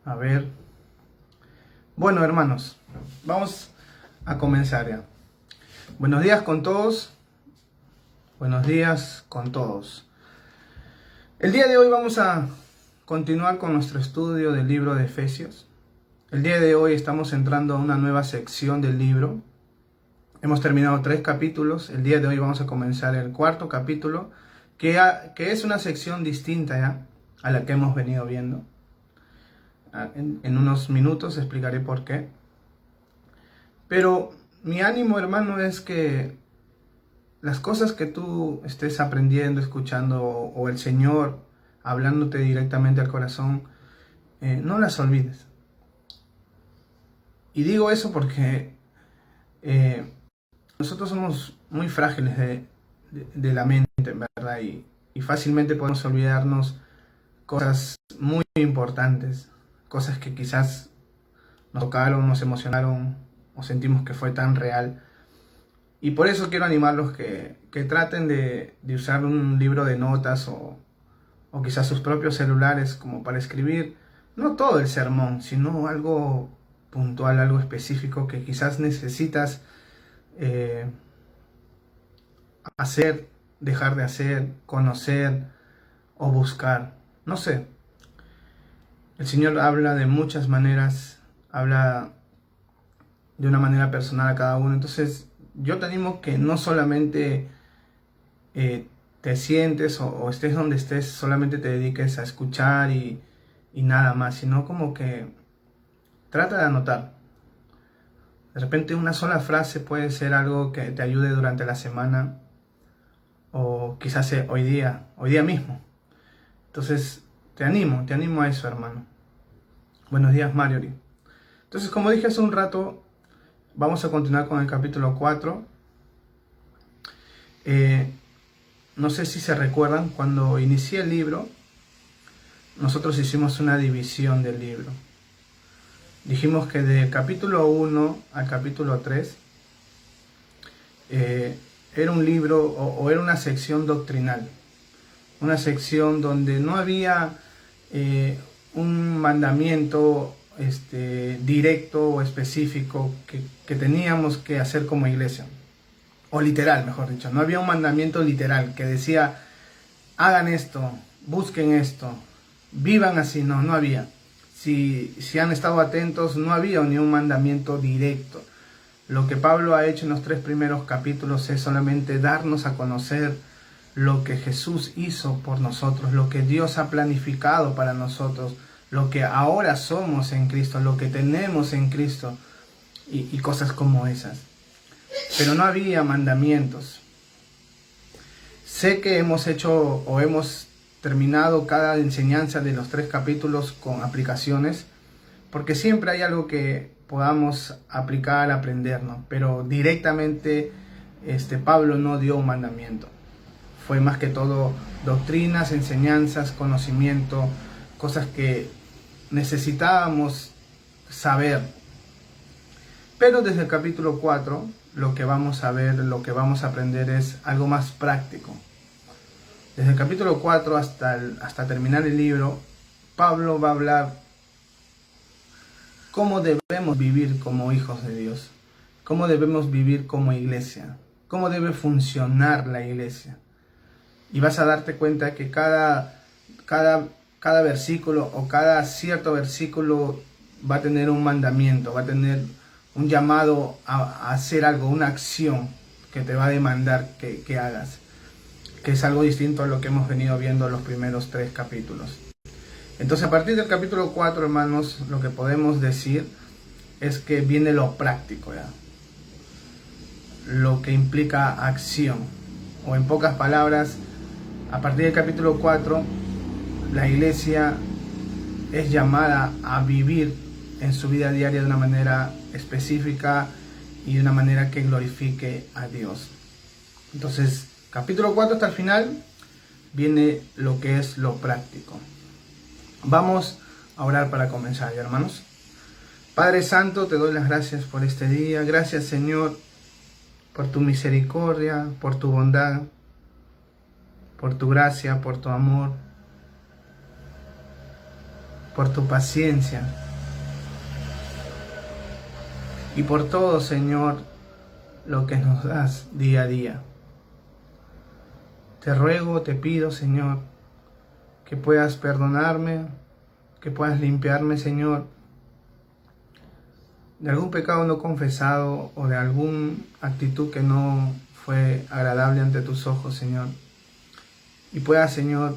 A ver. Bueno, hermanos, vamos a comenzar ya. Buenos días con todos. Buenos días con todos. El día de hoy vamos a continuar con nuestro estudio del libro de Efesios. El día de hoy estamos entrando a una nueva sección del libro. Hemos terminado 3 capítulos. El día de hoy vamos a comenzar el 4º capítulo, que es una sección distinta ya a la que hemos venido viendo. En unos minutos explicaré por qué. Pero mi ánimo, hermano, es que las cosas que tú estés aprendiendo, escuchando, o el Señor hablándote directamente al corazón, no las olvides. Y digo eso porque nosotros somos muy frágiles de la mente, ¿verdad? Y fácilmente podemos olvidarnos cosas muy importantes, cosas que quizás nos tocaron, nos emocionaron o sentimos que fue tan real. Y por eso quiero animarlos que traten de usar un libro de notas o quizás sus propios celulares como para escribir, no todo el sermón, sino algo puntual, algo específico que quizás necesitas hacer, dejar de hacer, conocer o buscar. No sé. El Señor habla de muchas maneras, habla de una manera personal a cada uno. Entonces yo te animo que no solamente te sientes o estés donde estés, solamente te dediques a escuchar y nada más, sino como que trata de anotar. De repente una sola frase puede ser algo que te ayude durante la semana o quizás hoy día mismo. Entonces te animo a eso, hermano. Buenos días, Marjorie. Entonces, como dije hace un rato, vamos a continuar con el capítulo 4. No sé si se recuerdan, cuando inicié el libro, nosotros hicimos una división del libro. Dijimos que del capítulo 1 al capítulo 3 era un libro o era una sección doctrinal. Una sección donde no había un mandamiento directo o específico que teníamos que hacer como iglesia. O literal, mejor dicho. No había un mandamiento literal que decía, hagan esto, busquen esto, vivan así. No había. Si han estado atentos, no había ni un mandamiento directo. Lo que Pablo ha hecho en los 3 primeros capítulos es solamente darnos a conocer lo que Jesús hizo por nosotros, lo que Dios ha planificado para nosotros, lo que ahora somos en Cristo, lo que tenemos en Cristo y cosas como esas. Pero no había mandamientos. Sé que hemos hecho o hemos terminado cada enseñanza de los 3 capítulos con aplicaciones, porque siempre hay algo que podamos aplicar, aprender, ¿no? Pero directamente Pablo no dio un mandamiento. Fue más que todo doctrinas, enseñanzas, conocimiento, cosas que necesitábamos saber. Pero desde el capítulo 4, lo que vamos a ver, lo que vamos a aprender es algo más práctico. Desde el capítulo 4 hasta terminar el libro, Pablo va a hablar cómo debemos vivir como hijos de Dios, cómo debemos vivir como iglesia, cómo debe funcionar la iglesia. Y vas a darte cuenta que cada versículo o cada cierto versículo va a tener un mandamiento, va a tener un llamado a hacer algo, una acción que te va a demandar que hagas, que es algo distinto a lo que hemos venido viendo en los primeros 3 capítulos. Entonces, a partir del capítulo 4, hermanos, lo que podemos decir es que viene lo práctico, ¿ya? Lo que implica acción. O en pocas palabras, a partir del capítulo 4, la iglesia es llamada a vivir en su vida diaria de una manera específica y de una manera que glorifique a Dios. Entonces, capítulo 4 hasta el final viene lo que es lo práctico. Vamos a orar para comenzar, hermanos. Padre Santo, te doy las gracias por este día. Gracias, Señor, por tu misericordia, por tu bondad, por tu gracia, por tu amor. por tu paciencia y por todo, Señor, lo que nos das día a día. Te ruego, te pido, Señor, que puedas perdonarme, que puedas limpiarme, Señor, de algún pecado no confesado o de alguna actitud que no fue agradable ante tus ojos, Señor. Y puedas, Señor,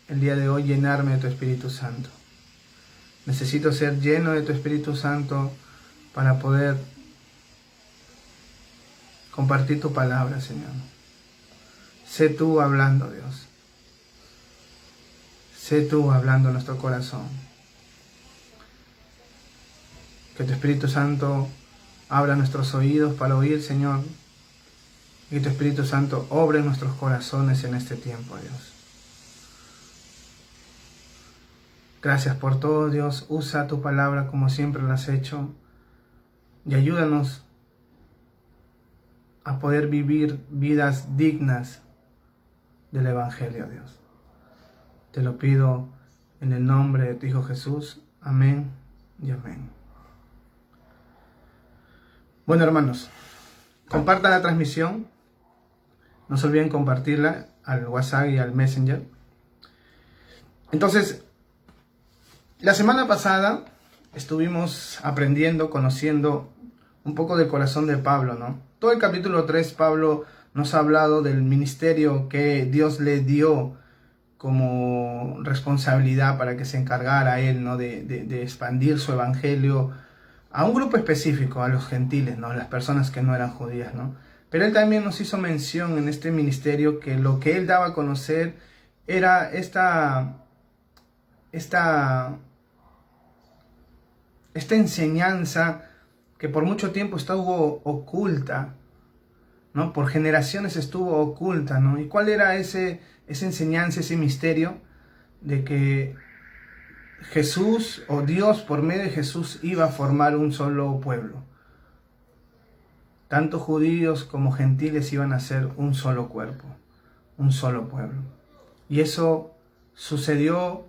el día de hoy llenarme de tu Espíritu Santo. Necesito ser lleno de tu Espíritu Santo para poder compartir tu palabra, Señor. Sé tú hablando, Dios. Sé tú hablando en nuestro corazón. Que tu Espíritu Santo abra nuestros oídos para oír, Señor. Y que tu Espíritu Santo obre en nuestros corazones en este tiempo, Dios. Gracias por todo, Dios. Usa tu palabra como siempre lo has hecho. Y ayúdanos a poder vivir vidas dignas del Evangelio, Dios. Te lo pido en el nombre de tu Hijo Jesús. Amén y amén. Bueno, hermanos, compartan la transmisión. No se olviden compartirla al WhatsApp y al Messenger. Entonces, la semana pasada estuvimos aprendiendo, conociendo un poco del corazón de Pablo, ¿no? Todo el capítulo 3, Pablo nos ha hablado del ministerio que Dios le dio como responsabilidad para que se encargara a él, ¿no? de expandir su evangelio a un grupo específico, a los gentiles, ¿no? Las personas que no eran judías, ¿no? Pero él también nos hizo mención en este ministerio que lo que él daba a conocer era esta enseñanza que por mucho tiempo estuvo oculta, ¿no? Por generaciones estuvo oculta, ¿no? ¿Y cuál era esa enseñanza, ese misterio de que Jesús o Dios por medio de Jesús iba a formar un solo pueblo? Tanto judíos como gentiles iban a ser un solo cuerpo, un solo pueblo. Y eso sucedió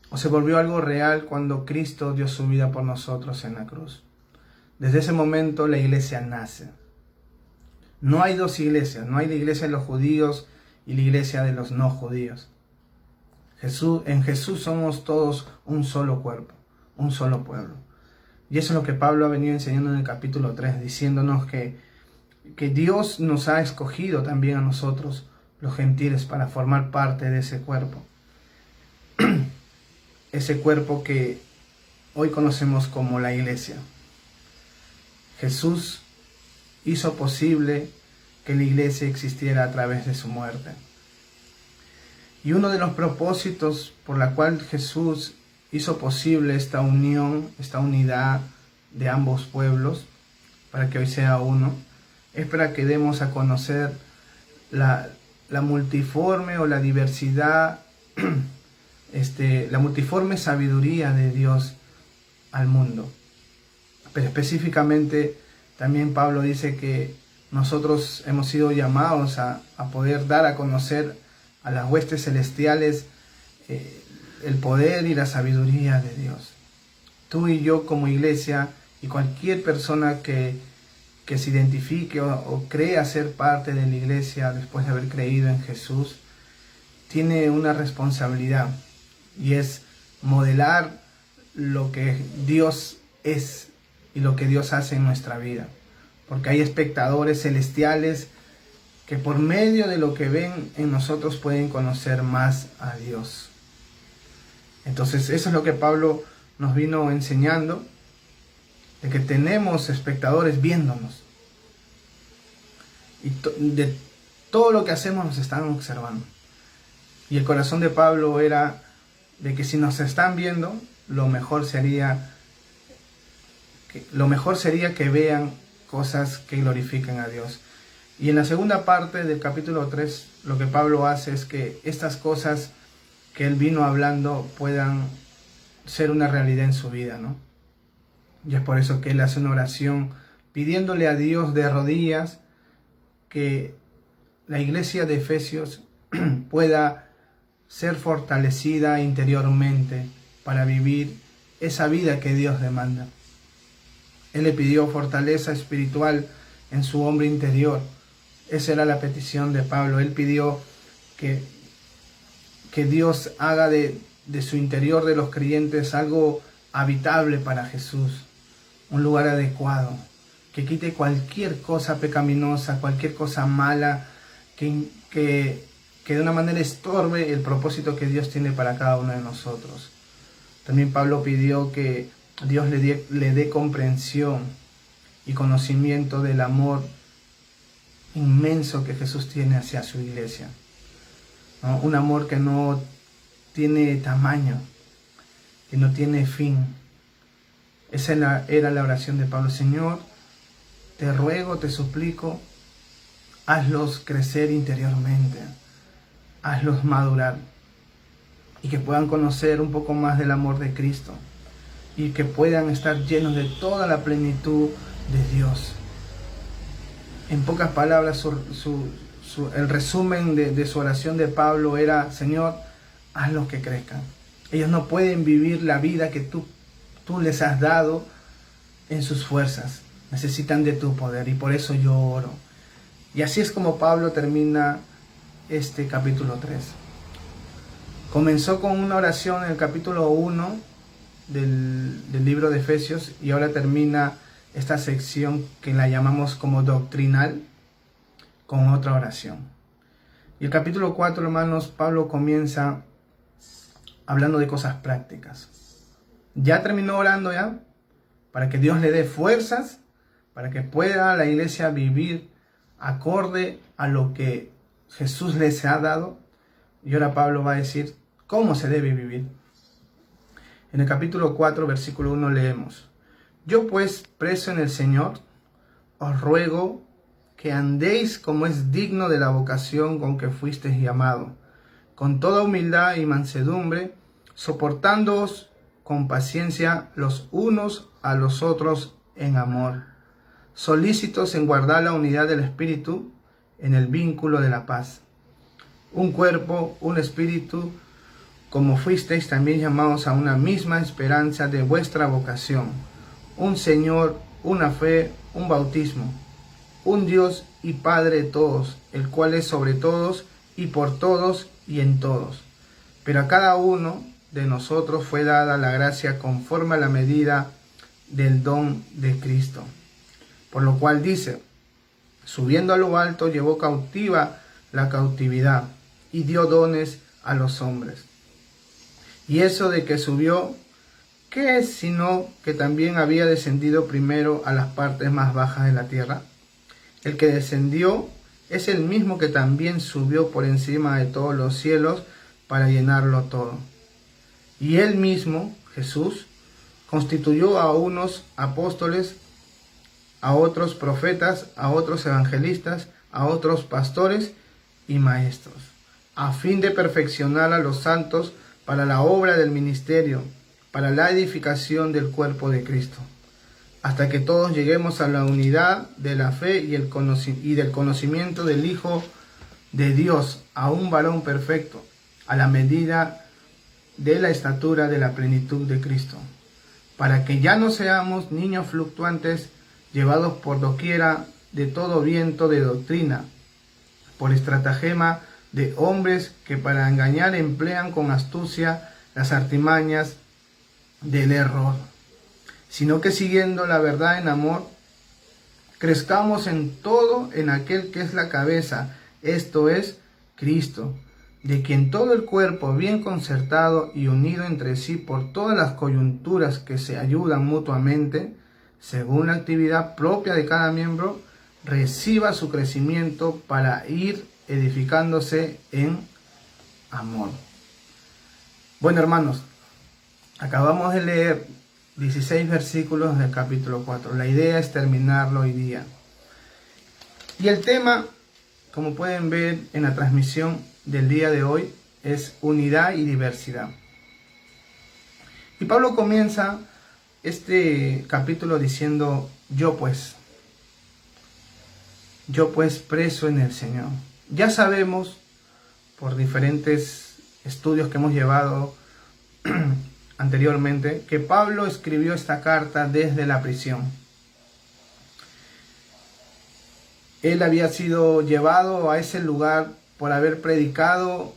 o se volvió algo real cuando Cristo dio su vida por nosotros en la cruz. Desde ese momento la iglesia nace. No hay dos iglesias, no hay la iglesia de los judíos y la iglesia de los no judíos. En Jesús somos todos un solo cuerpo, un solo pueblo. Y eso es lo que Pablo ha venido enseñando en el capítulo 3, diciéndonos que Dios nos ha escogido también a nosotros, los gentiles, para formar parte de ese cuerpo. Ese cuerpo que hoy conocemos como la iglesia. Jesús hizo posible que la iglesia existiera a través de su muerte. Y uno de los propósitos por la cual Jesús hizo posible esta unión, esta unidad de ambos pueblos, para que hoy sea uno, es para que demos a conocer la multiforme o la diversidad, la multiforme sabiduría de Dios al mundo. Pero específicamente también Pablo dice que nosotros hemos sido llamados a poder dar a conocer a las huestes celestiales el poder y la sabiduría de Dios. Tú y yo como iglesia y cualquier persona que se identifique o crea ser parte de la iglesia después de haber creído en Jesús, tiene una responsabilidad y es modelar lo que Dios es y lo que Dios hace en nuestra vida. Porque hay espectadores celestiales que por medio de lo que ven en nosotros pueden conocer más a Dios. Entonces eso es lo que Pablo nos vino enseñando, de que tenemos espectadores viéndonos. Y de todo lo que hacemos nos están observando. Y el corazón de Pablo era de que si nos están viendo, lo mejor sería que vean cosas que glorifiquen a Dios. Y en la segunda parte del capítulo 3, lo que Pablo hace es que estas cosas que él vino hablando puedan ser una realidad en su vida, ¿no? Y es por eso que él hace una oración pidiéndole a Dios de rodillas que la iglesia de Efesios pueda ser fortalecida interiormente para vivir esa vida que Dios demanda. Él le pidió fortaleza espiritual en su hombre interior. Esa era la petición de Pablo. Él pidió que Dios haga de su interior de los creyentes algo habitable para Jesús, un lugar adecuado, que quite cualquier cosa pecaminosa, cualquier cosa mala, que de una manera estorbe el propósito que Dios tiene para cada uno de nosotros. También Pablo pidió que Dios le dé comprensión y conocimiento del amor inmenso que Jesús tiene hacia su iglesia, ¿no? Un amor que no tiene tamaño, que no tiene fin. Esa era la oración de Pablo. Señor, te ruego, te suplico, hazlos crecer interiormente, hazlos madurar y que puedan conocer un poco más del amor de Cristo y que puedan estar llenos de toda la plenitud de Dios. En pocas palabras, el resumen de su oración de Pablo era: Señor, hazlos que crezcan. Ellos no pueden vivir la vida que tú les has dado en sus fuerzas. Necesitan de tu poder y por eso yo oro. Y así es como Pablo termina este capítulo 3. Comenzó con una oración en el capítulo 1 del libro de Efesios y ahora termina esta sección que la llamamos como doctrinal con otra oración. Y el capítulo 4, hermanos, Pablo comienza hablando de cosas prácticas. Ya terminó orando para que Dios le dé fuerzas, para que pueda la iglesia vivir acorde a lo que Jesús les ha dado. Y ahora Pablo va a decir cómo se debe vivir. En el capítulo 4, versículo 1 leemos: Yo pues, preso en el Señor, os ruego que andéis como es digno de la vocación con que fuisteis llamados, con toda humildad y mansedumbre, soportándoos con paciencia los unos a los otros en amor, solícitos en guardar la unidad del Espíritu en el vínculo de la paz. Un cuerpo, un espíritu, como fuisteis también llamados a una misma esperanza de vuestra vocación, un Señor, una fe, un bautismo, un Dios y Padre de todos, el cual es sobre todos y por todos y en todos. Pero a cada uno de nosotros fue dada la gracia conforme a la medida del don de Cristo. Por lo cual dice: subiendo a lo alto llevó cautiva la cautividad y dio dones a los hombres. Y eso de que subió, ¿qué es sino que también había descendido primero a las partes más bajas de la tierra? El que descendió es el mismo que también subió por encima de todos los cielos para llenarlo todo. Y él mismo, Jesús, constituyó a unos apóstoles, a otros profetas, a otros evangelistas, a otros pastores y maestros, a fin de perfeccionar a los santos para la obra del ministerio, para la edificación del cuerpo de Cristo, hasta que todos lleguemos a la unidad de la fe y del conocimiento del Hijo de Dios, a un varón perfecto, a la medida de la estatura de la plenitud de Cristo, para que ya no seamos niños fluctuantes, llevados por doquiera de todo viento de doctrina, por estratagema de hombres que para engañar emplean con astucia las artimañas del error, sino que siguiendo la verdad en amor, crezcamos en todo en aquel que es la cabeza, esto es Cristo, de quien todo el cuerpo, bien concertado y unido entre sí por todas las coyunturas que se ayudan mutuamente, según la actividad propia de cada miembro, reciba su crecimiento para ir edificándose en amor. Bueno, hermanos, acabamos de leer 16 versículos del capítulo 4. La idea es terminarlo hoy día. Y el tema, como pueden ver en la transmisión del día de hoy, es unidad y diversidad. Y Pablo comienza este capítulo diciendo: yo pues preso en el Señor. Ya sabemos por diferentes estudios que hemos llevado anteriormente que Pablo escribió esta carta desde la prisión. Él había sido llevado a ese lugar por haber predicado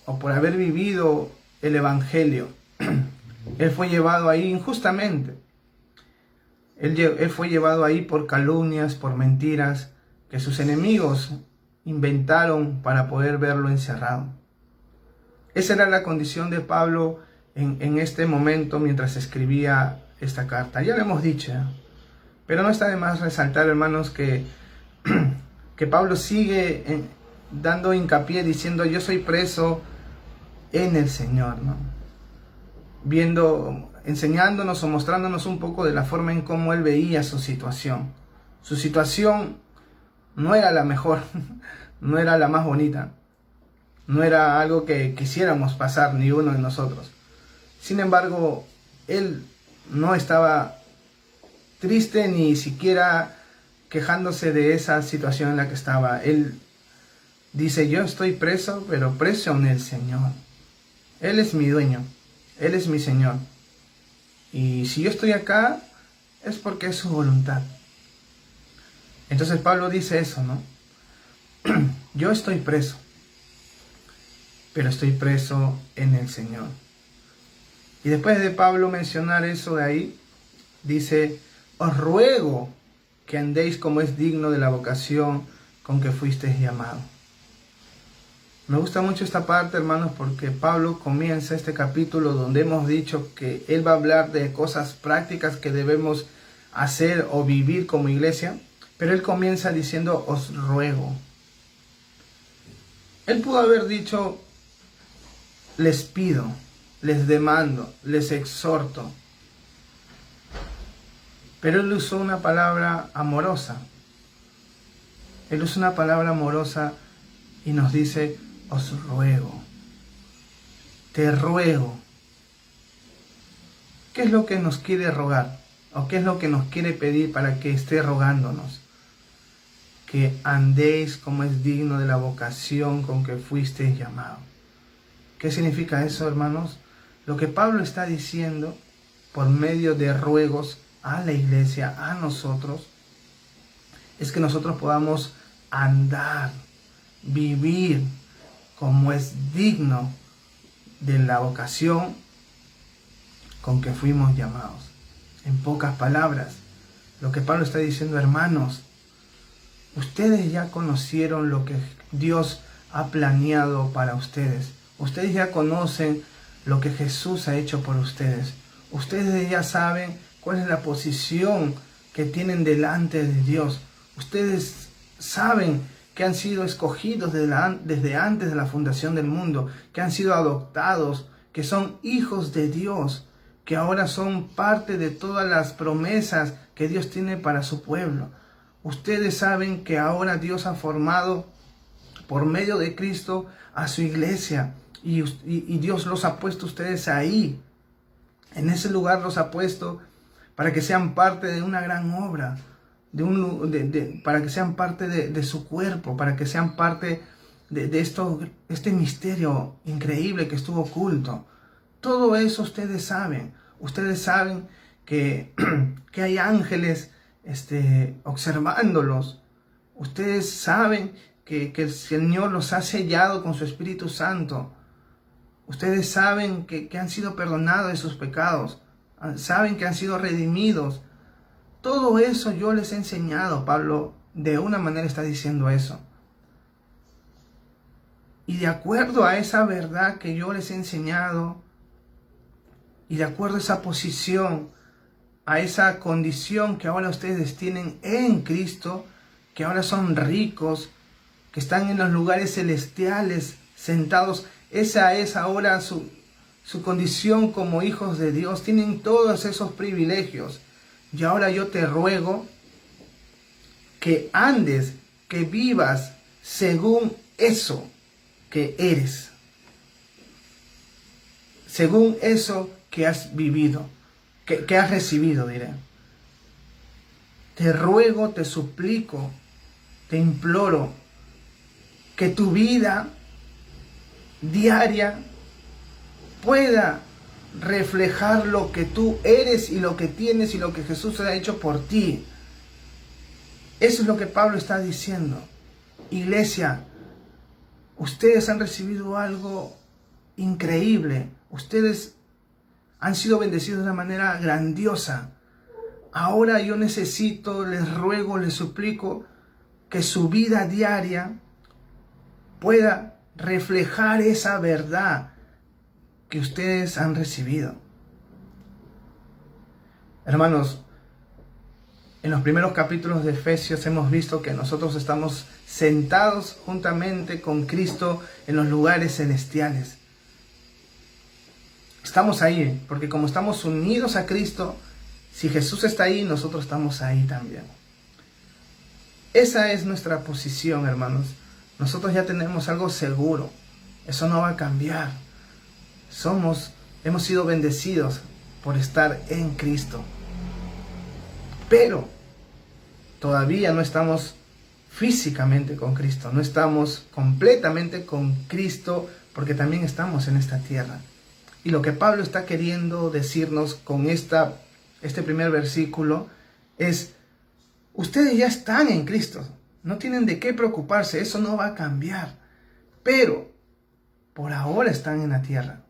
o por haber vivido el Evangelio. Él fue llevado ahí injustamente. Él fue llevado ahí por calumnias, por mentiras que sus enemigos inventaron para poder verlo encerrado. Esa era la condición de Pablo en este momento mientras escribía esta carta. Ya lo hemos dicho, pero no está de más resaltar, hermanos, que Pablo sigue dando hincapié diciendo: yo soy preso en el Señor, ¿no? Enseñándonos o mostrándonos un poco de la forma en cómo él veía su situación. Su situación no era la mejor, no era la más bonita, no era algo que quisiéramos pasar ni uno de nosotros. Sin embargo, él no estaba triste ni siquiera quejándose de esa situación en la que estaba. Él dice: yo estoy preso, pero preso en el Señor. Él es mi dueño, Él es mi Señor. Y si yo estoy acá, es porque es su voluntad. Entonces Pablo dice eso, ¿no? Yo estoy preso, pero estoy preso en el Señor. Y después de Pablo mencionar eso de ahí, dice: os ruego que andéis como es digno de la vocación con que fuisteis llamados. Me gusta mucho esta parte, hermanos, porque Pablo comienza este capítulo donde hemos dicho que él va a hablar de cosas prácticas que debemos hacer o vivir como iglesia, pero él comienza diciendo: os ruego. Él pudo haber dicho: les pido, les demando, les exhorto. Pero él usó una palabra amorosa. Él usa una palabra amorosa y nos dice: os ruego, te ruego. ¿Qué es lo que nos quiere rogar? ¿O qué es lo que nos quiere pedir para que esté rogándonos? Que andéis como es digno de la vocación con que fuisteis llamados. ¿Qué significa eso, hermanos? Lo que Pablo está diciendo por medio de ruegos a la iglesia, a nosotros, es que nosotros podamos andar, vivir como es digno de la vocación con que fuimos llamados. En pocas palabras, lo que Pablo está diciendo: hermanos, ustedes ya conocieron lo que Dios ha planeado para ustedes. Ustedes ya conocen lo que Jesús ha hecho por ustedes. Ustedes ya saben cuál es la posición que tienen delante de Dios. Ustedes saben que han sido escogidos desde antes de la fundación del mundo, que han sido adoptados, que son hijos de Dios, que ahora son parte de todas las promesas que Dios tiene para su pueblo. Ustedes saben que ahora Dios ha formado por medio de Cristo a su iglesia y Dios los ha puesto ustedes ahí. En ese lugar los ha puesto para que sean parte de una gran obra, para que sean parte de su cuerpo, para que sean parte de este misterio increíble que estuvo oculto. Todo eso ustedes saben. Ustedes saben que hay ángeles observándolos. Ustedes saben que el Señor los ha sellado con su Espíritu Santo. Ustedes saben que han sido perdonados de sus pecados. Saben que han sido redimidos. Todo eso yo les he enseñado. Pablo de una manera está diciendo eso. Y de acuerdo a esa verdad que yo les he enseñado, y de acuerdo a esa posición, a esa condición que ahora ustedes tienen en Cristo, que ahora son ricos, que están en los lugares celestiales sentados, esa es ahora su condición como hijos de Dios. Tienen todos esos privilegios. Y ahora yo te ruego que andes, que vivas según eso que eres, según eso que has vivido, que has recibido, diré. Te ruego, te suplico, te imploro que tu vida diaria pueda reflejar lo que tú eres y lo que tienes y lo que Jesús ha hecho por ti. Eso es lo que Pablo está diciendo. Iglesia, ustedes han recibido algo increíble. Ustedes han sido bendecidos de una manera grandiosa. Ahora yo necesito, les ruego, les suplico que su vida diaria pueda reflejar esa verdad que ustedes han recibido. Hermanos, en los primeros capítulos de Efesios hemos visto que nosotros estamos sentados juntamente con Cristo en los lugares celestiales. Estamos ahí, porque como estamos unidos a Cristo, si Jesús está ahí, nosotros estamos ahí también. Esa es nuestra posición, hermanos. Nosotros ya tenemos algo seguro. Eso no va a cambiar. Hemos sido bendecidos por estar en Cristo. Pero todavía no estamos físicamente con Cristo. No estamos completamente con Cristo porque también estamos en esta tierra. Y lo que Pablo está queriendo decirnos con este primer versículo es: ustedes ya están en Cristo, no tienen de qué preocuparse, eso no va a cambiar. Pero por ahora están en la tierra,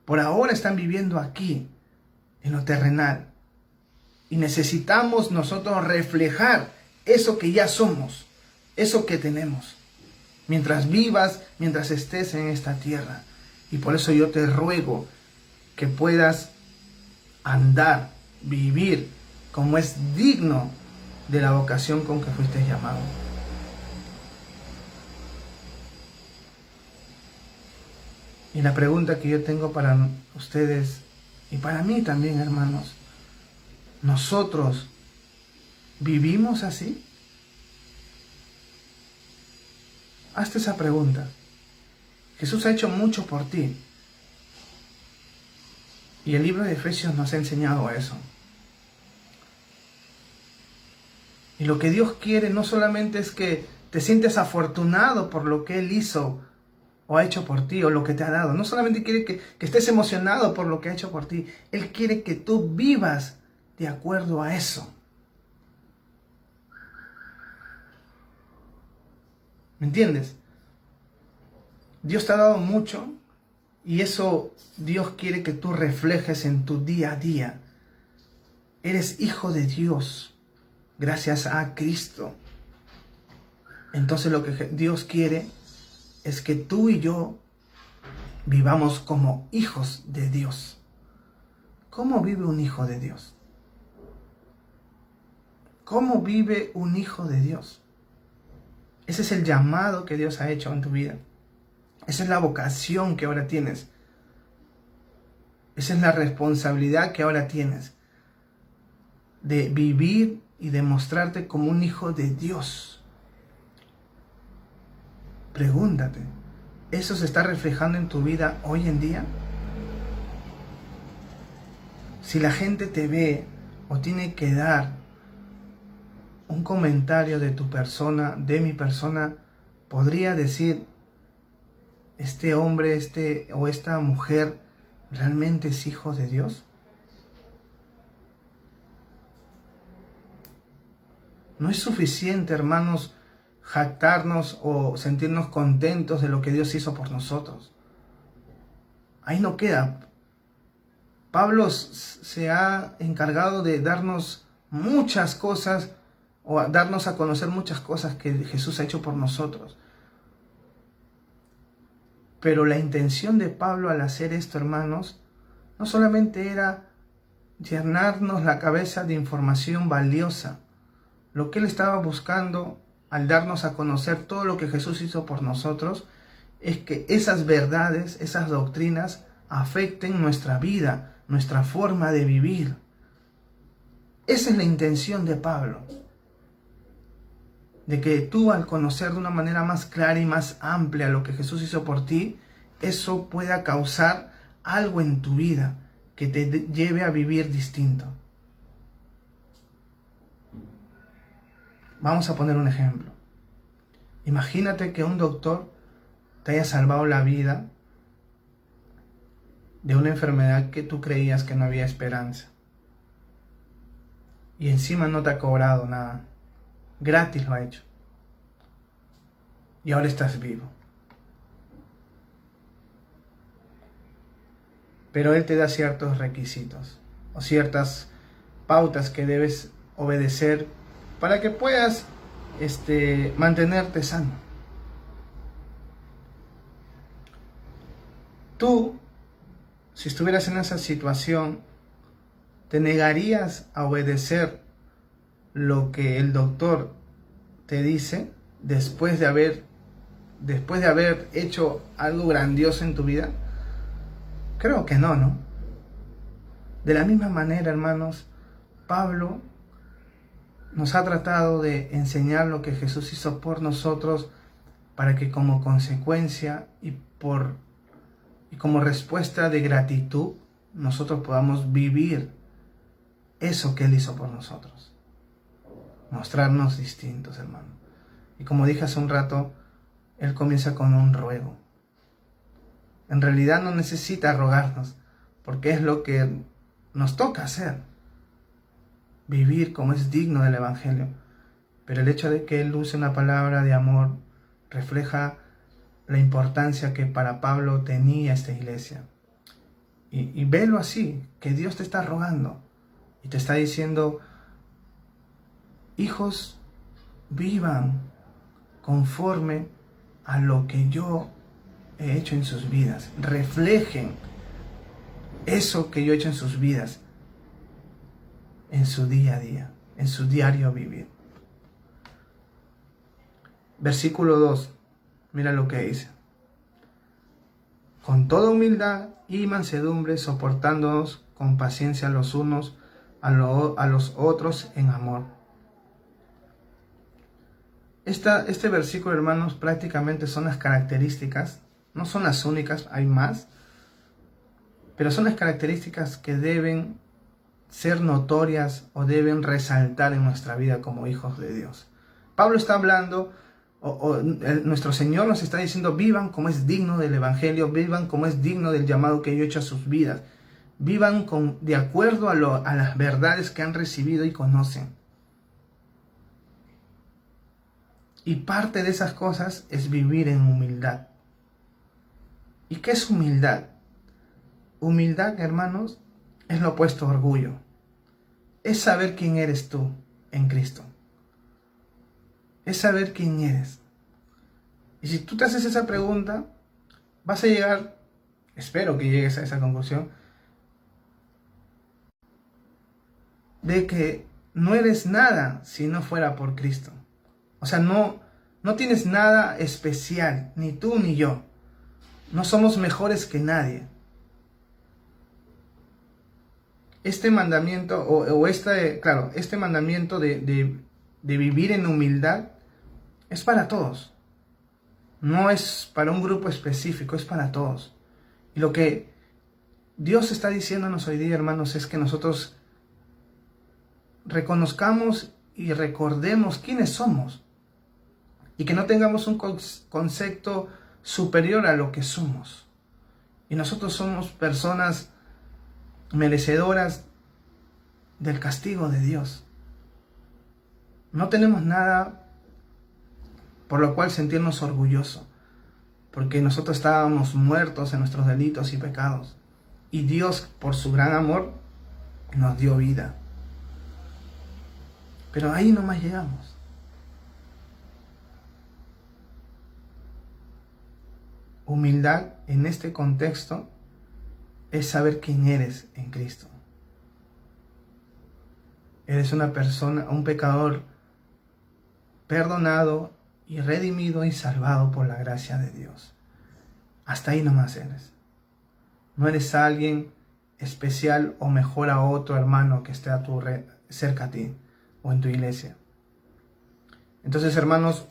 por ahora están viviendo aquí, en lo terrenal. Y necesitamos nosotros reflejar eso que ya somos, eso que tenemos, mientras vivas, mientras estés en esta tierra. Y por eso yo te ruego que puedas andar, vivir como es digno de la vocación con que fuiste llamado. Y la pregunta que yo tengo para ustedes y para mí también, hermanos: ¿nosotros vivimos así? Hazte esa pregunta. Jesús ha hecho mucho por ti. Y el libro de Efesios nos ha enseñado eso. Y lo que Dios quiere no solamente es que te sientes afortunado por lo que Él hizo o ha hecho por ti o lo que te ha dado. No solamente quiere que estés emocionado por lo que ha hecho por ti. Él quiere que tú vivas de acuerdo a eso. ¿Me entiendes? Dios te ha dado mucho y eso Dios quiere que tú reflejes en tu día a día. Eres hijo de Dios gracias a Cristo. Entonces lo que Dios quiere es que tú y yo vivamos como hijos de Dios. ¿Cómo vive un hijo de Dios? ¿Cómo vive un hijo de Dios? Ese es el llamado que Dios ha hecho en tu vida. Esa es la vocación que ahora tienes. Esa es la responsabilidad que ahora tienes de vivir y de mostrarte como un hijo de Dios. Pregúntate, ¿eso se está reflejando en tu vida hoy en día? Si la gente te ve o tiene que dar un comentario de tu persona, de mi persona, podría decir: ¿este hombre, o esta mujer realmente es hijo de Dios? No es suficiente, hermanos, jactarnos o sentirnos contentos de lo que Dios hizo por nosotros. Ahí no queda. Pablo se ha encargado de darnos muchas cosas o darnos a conocer muchas cosas que Jesús ha hecho por nosotros. Pero la intención de Pablo al hacer esto, hermanos, no solamente era llenarnos la cabeza de información valiosa. Lo que él estaba buscando al darnos a conocer todo lo que Jesús hizo por nosotros es que esas verdades, esas doctrinas afecten nuestra vida, nuestra forma de vivir. Esa es la intención de Pablo. De que tú, al conocer de una manera más clara y más amplia lo que Jesús hizo por ti, eso pueda causar algo en tu vida que te lleve a vivir distinto. Vamos a poner un ejemplo. Imagínate que un doctor te haya salvado la vida de una enfermedad que tú creías que no había esperanza. Y encima no te ha cobrado nada. Gratis lo ha hecho. Y ahora estás vivo. Pero Él te da ciertos requisitos o ciertas pautas que debes obedecer para que puedas mantenerte sano. Tú, si estuvieras en esa situación, ¿te negarías a obedecer lo que el doctor te dice después de haber hecho algo grandioso en tu vida? Creo que no, ¿no? De la misma manera, hermanos, Pablo nos ha tratado de enseñar lo que Jesús hizo por nosotros para que como consecuencia y como respuesta de gratitud nosotros podamos vivir eso que Él hizo por nosotros. Mostrarnos distintos, hermano. Y como dije hace un rato, Él comienza con un ruego. En realidad no necesita rogarnos, porque es lo que nos toca hacer. Vivir como es digno del Evangelio. Pero el hecho de que Él use una palabra de amor refleja la importancia que para Pablo tenía esta iglesia. Y velo así, que Dios te está rogando y te está diciendo: hijos, vivan conforme a lo que yo he hecho en sus vidas. Reflejen eso que yo he hecho en sus vidas, en su día a día, en su diario vivir. Versículo 2, mira lo que dice: con toda humildad y mansedumbre, soportándonos con paciencia los unos a los otros en amor. Este versículo, hermanos, prácticamente son las características, no son las únicas, hay más, pero son las características que deben ser notorias o deben resaltar en nuestra vida como hijos de Dios. Pablo está hablando, nuestro Señor nos está diciendo: vivan como es digno del Evangelio, vivan como es digno del llamado que yo he hecho a sus vidas, vivan de acuerdo a las verdades que han recibido y conocen. Y parte de esas cosas es vivir en humildad. ¿Y qué es humildad? Humildad, hermanos, es lo opuesto a orgullo. Es saber quién eres tú en Cristo. Es saber quién eres. Y si tú te haces esa pregunta, vas a llegar, espero que llegues a esa conclusión, de que no eres nada si no fuera por Cristo. O sea, no tienes nada especial, ni tú ni yo. No somos mejores que nadie. Este mandamiento, este mandamiento de vivir en humildad es para todos. No es para un grupo específico, es para todos. Y lo que Dios está diciéndonos hoy día, hermanos, es que nosotros reconozcamos y recordemos quiénes somos. Y que no tengamos un concepto superior a lo que somos. Y nosotros somos personas merecedoras del castigo de Dios. No tenemos nada por lo cual sentirnos orgullosos, porque nosotros estábamos muertos en nuestros delitos y pecados. Y Dios, por su gran amor, nos dio vida. Pero ahí nomás llegamos. Humildad en este contexto es saber quién eres en Cristo. Eres una persona, un pecador perdonado y redimido y salvado por la gracia de Dios. Hasta ahí nomás eres. No eres alguien especial o mejor a otro hermano que esté cerca a ti o en tu iglesia. Entonces, hermanos,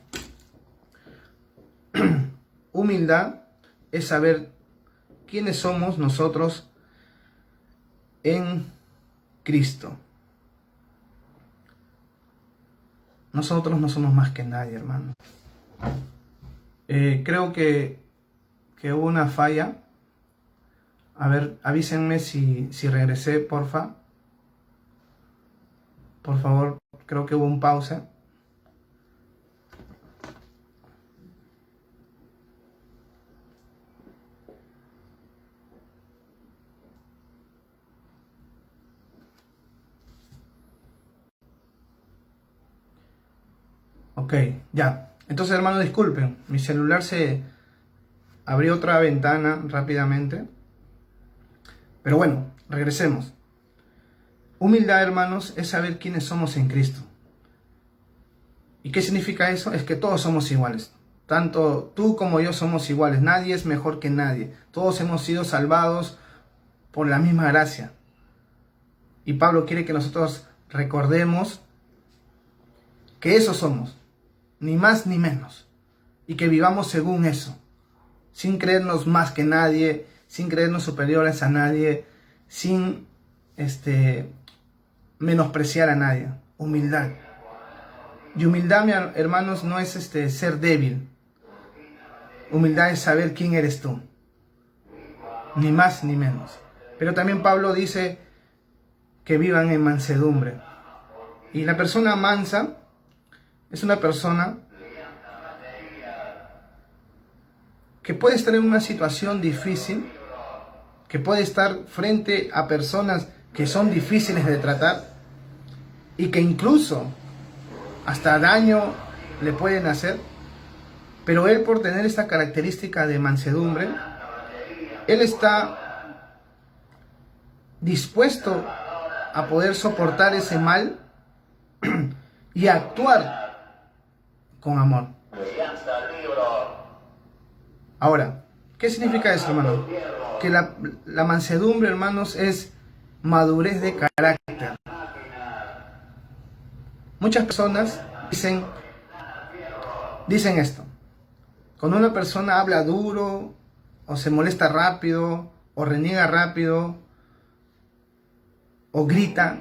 humildad es saber quiénes somos nosotros en Cristo. Nosotros no somos más que nadie, hermano. Creo que hubo una falla A ver, avísenme si regresé, porfa. Por favor, creo que hubo un pausa. Ok, ya. Entonces, hermano, disculpen. Mi celular se abrió otra ventana rápidamente. Pero bueno, regresemos. Humildad, hermanos, es saber quiénes somos en Cristo. ¿Y qué significa eso? Es que todos somos iguales. Tanto tú como yo somos iguales. Nadie es mejor que nadie. Todos hemos sido salvados por la misma gracia. Y Pablo quiere que nosotros recordemos que eso somos. Ni más ni menos. Y que vivamos según eso. Sin creernos más que nadie. Sin creernos superiores a nadie. Sin menospreciar a nadie. Humildad. Y humildad, hermanos, no es ser débil. Humildad es saber quién eres tú. Ni más ni menos. Pero también Pablo dice que vivan en mansedumbre. Y la persona mansa es una persona que puede estar en una situación difícil, que puede estar frente a personas que son difíciles de tratar y que incluso hasta daño le pueden hacer, pero él, por tener esta característica de mansedumbre, él está dispuesto a poder soportar ese mal y actuar con amor. Ahora, ¿qué significa eso, hermano? Que la mansedumbre, hermanos, es madurez de carácter. Muchas personas dicen esto. Cuando una persona habla duro, o se molesta rápido, o reniega rápido, o grita,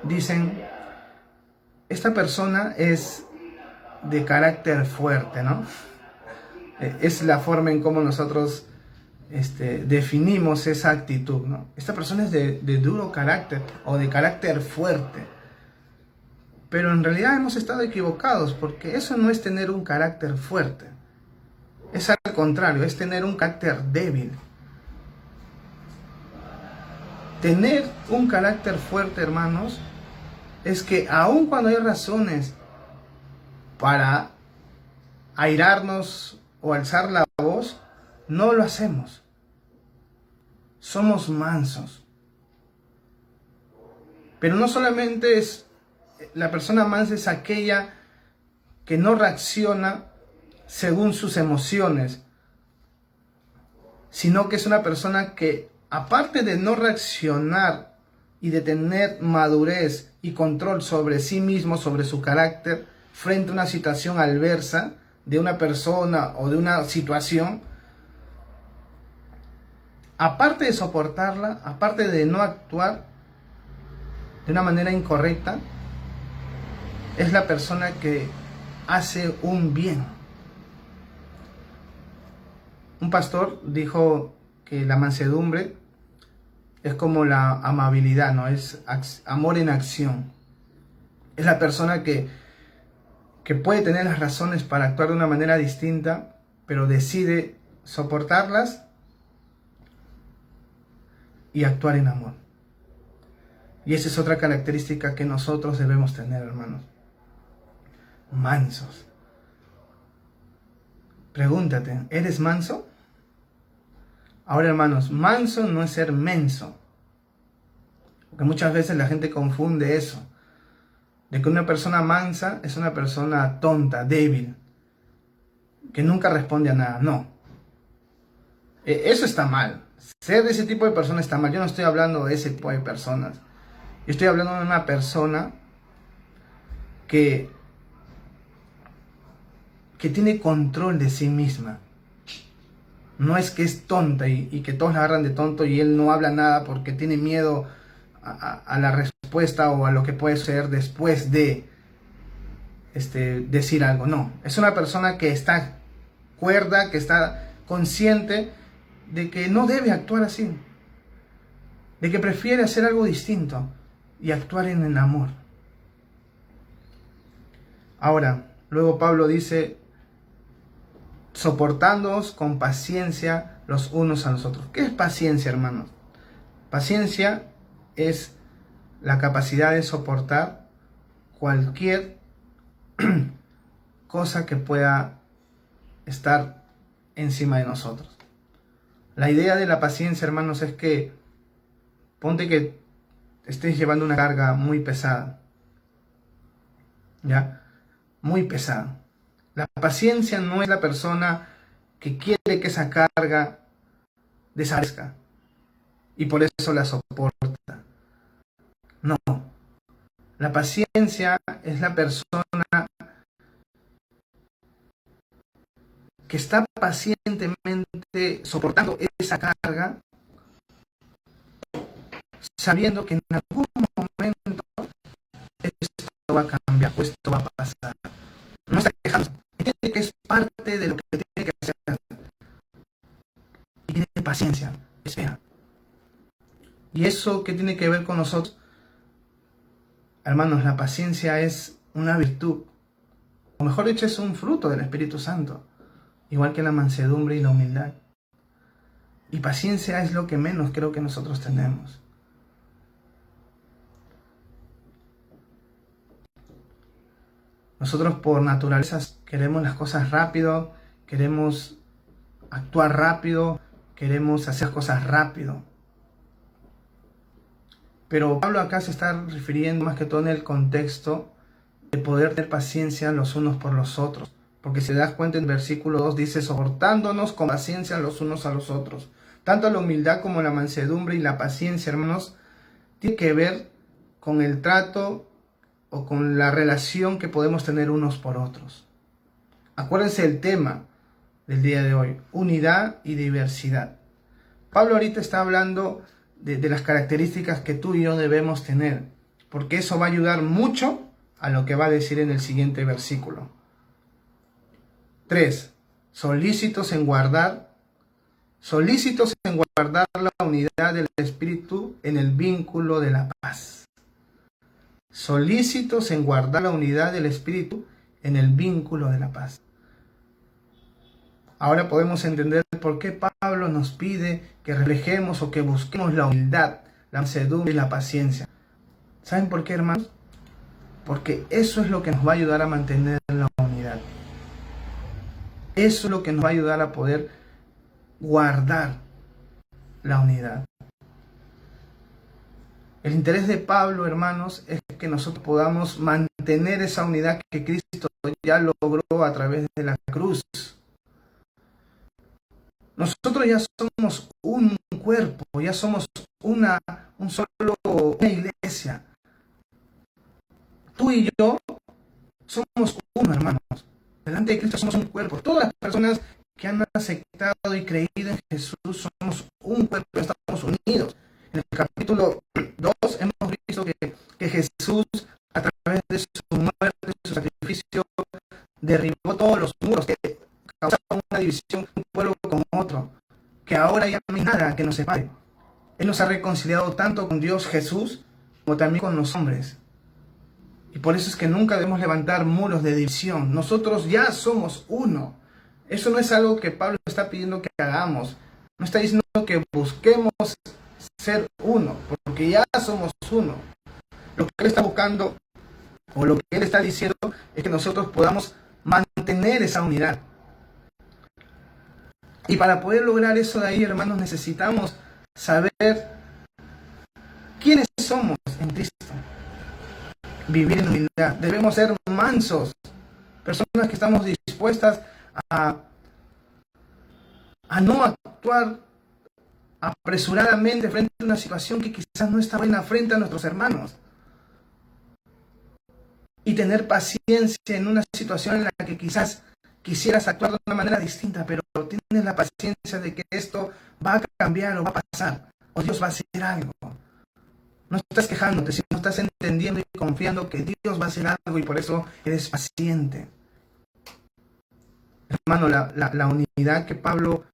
dicen, esta persona es de carácter fuerte, ¿no? Es la forma en cómo nosotros definimos esa actitud, ¿no? Esta persona es de duro carácter o de carácter fuerte. Pero en realidad hemos estado equivocados, porque eso no es tener un carácter fuerte. Es al contrario, es tener un carácter débil. Tener un carácter fuerte, hermanos, es que aun cuando hay razones para airarnos o alzar la voz, no lo hacemos. Somos mansos. Pero no solamente es, la persona mansa es aquella que no reacciona según sus emociones, sino que es una persona que, aparte de no reaccionar y de tener madurez y control sobre sí mismo, sobre su carácter, frente a una situación adversa de una persona o de una situación, aparte de soportarla, aparte de no actuar de una manera incorrecta, es la persona que hace un bien. Un pastor dijo que la mansedumbre es como la amabilidad, ¿no? Es amor en acción. Es la persona que puede tener las razones para actuar de una manera distinta, pero decide soportarlas y actuar en amor. Y esa es otra característica que nosotros debemos tener, hermanos. Mansos. Pregúntate, ¿eres manso? Ahora, hermanos, manso no es ser menso. Porque muchas veces la gente confunde eso. De que una persona mansa es una persona tonta, débil, que nunca responde a nada. No. Eso está mal. Ser de ese tipo de persona está mal. Yo no estoy hablando de ese tipo de personas. Yo estoy hablando de una persona que tiene control de sí misma. No es que es tonta y que todos la agarran de tonto y él no habla nada porque tiene miedo a la respuesta o a lo que puede ser después de decir algo. No, es una persona que está cuerda, que está consciente de que no debe actuar así, de que prefiere hacer algo distinto y actuar en el amor. Ahora, luego Pablo dice, soportándoos con paciencia los unos a los otros. ¿Qué es paciencia, hermanos? Paciencia es la capacidad de soportar cualquier cosa que pueda estar encima de nosotros. La idea de la paciencia, hermanos, es que ponte que estés llevando una carga muy pesada, ¿ya? Muy pesada. La paciencia no es la persona que quiere que esa carga desaparezca y por eso la soporta. No. La paciencia es la persona que está pacientemente soportando esa carga, sabiendo que en algún momento esto va a cambiar, o esto va a pasar. No está quejándose, entiende que es parte de lo que tiene que hacer. Y tiene paciencia, espera. ¿Y eso qué tiene que ver con nosotros? Hermanos, la paciencia es una virtud, o mejor dicho, es un fruto del Espíritu Santo, igual que la mansedumbre y la humildad. Y paciencia es lo que menos creo que nosotros tenemos. Nosotros por naturaleza queremos las cosas rápido, queremos actuar rápido, queremos hacer cosas rápido. Pero Pablo acá se está refiriendo más que todo en el contexto de poder tener paciencia los unos por los otros. Porque si te das cuenta en el versículo 2 dice, soportándonos con paciencia los unos a los otros. Tanto la humildad como la mansedumbre y la paciencia, hermanos, tiene que ver con el trato o con la relación que podemos tener unos por otros. Acuérdense el tema del día de hoy, unidad y diversidad. Pablo ahorita está hablando de las características que tú y yo debemos tener, porque eso va a ayudar mucho a lo que va a decir en el siguiente versículo. 3. Solícitos en guardar la unidad del Espíritu en el vínculo de la paz. Solícitos en guardar la unidad del Espíritu en el vínculo de la paz. Ahora podemos entender por qué Pablo nos pide que reflejemos o que busquemos la humildad, la mansedumbre y la paciencia. ¿Saben por qué, hermanos? Porque eso es lo que nos va a ayudar a mantener la unidad. Eso es lo que nos va a ayudar a poder guardar la unidad. El interés de Pablo, hermanos, es que nosotros podamos mantener esa unidad que Cristo ya logró a través de la cruz. Nosotros ya somos un cuerpo, ya somos una iglesia. Tú y yo somos uno, hermanos. Delante de Cristo somos un cuerpo. Todas las personas que han aceptado y creído en Jesús somos un cuerpo, estamos unidos. En el capítulo 2 hemos visto que Jesús, a través de su muerte, su sacrificio, derribó todos los muros que causaban una división, un pueblo con otro, que ahora ya no hay nada que nos separe. Él nos ha reconciliado tanto con Dios Jesús como también con los hombres. Y por eso es que nunca debemos levantar muros de división. Nosotros ya somos uno. Eso no es algo que Pablo está pidiendo que hagamos. No está diciendo que busquemos ser uno, porque ya somos uno. Lo que él está buscando, o lo que él está diciendo, es que nosotros podamos mantener esa unidad. Y para poder lograr eso de ahí, hermanos, necesitamos saber quiénes somos en Cristo. Vivir en humildad. Debemos ser mansos, personas que estamos dispuestas a no actuar apresuradamente frente a una situación que quizás no está buena frente a nuestros hermanos. Y tener paciencia en una situación en la que quizás quisieras actuar de una manera distinta, pero tienes la paciencia de que esto va a cambiar o va a pasar, o Dios va a hacer algo. No estás quejándote, sino estás entendiendo y confiando que Dios va a hacer algo y por eso eres paciente. Hermano, la unidad que Pablo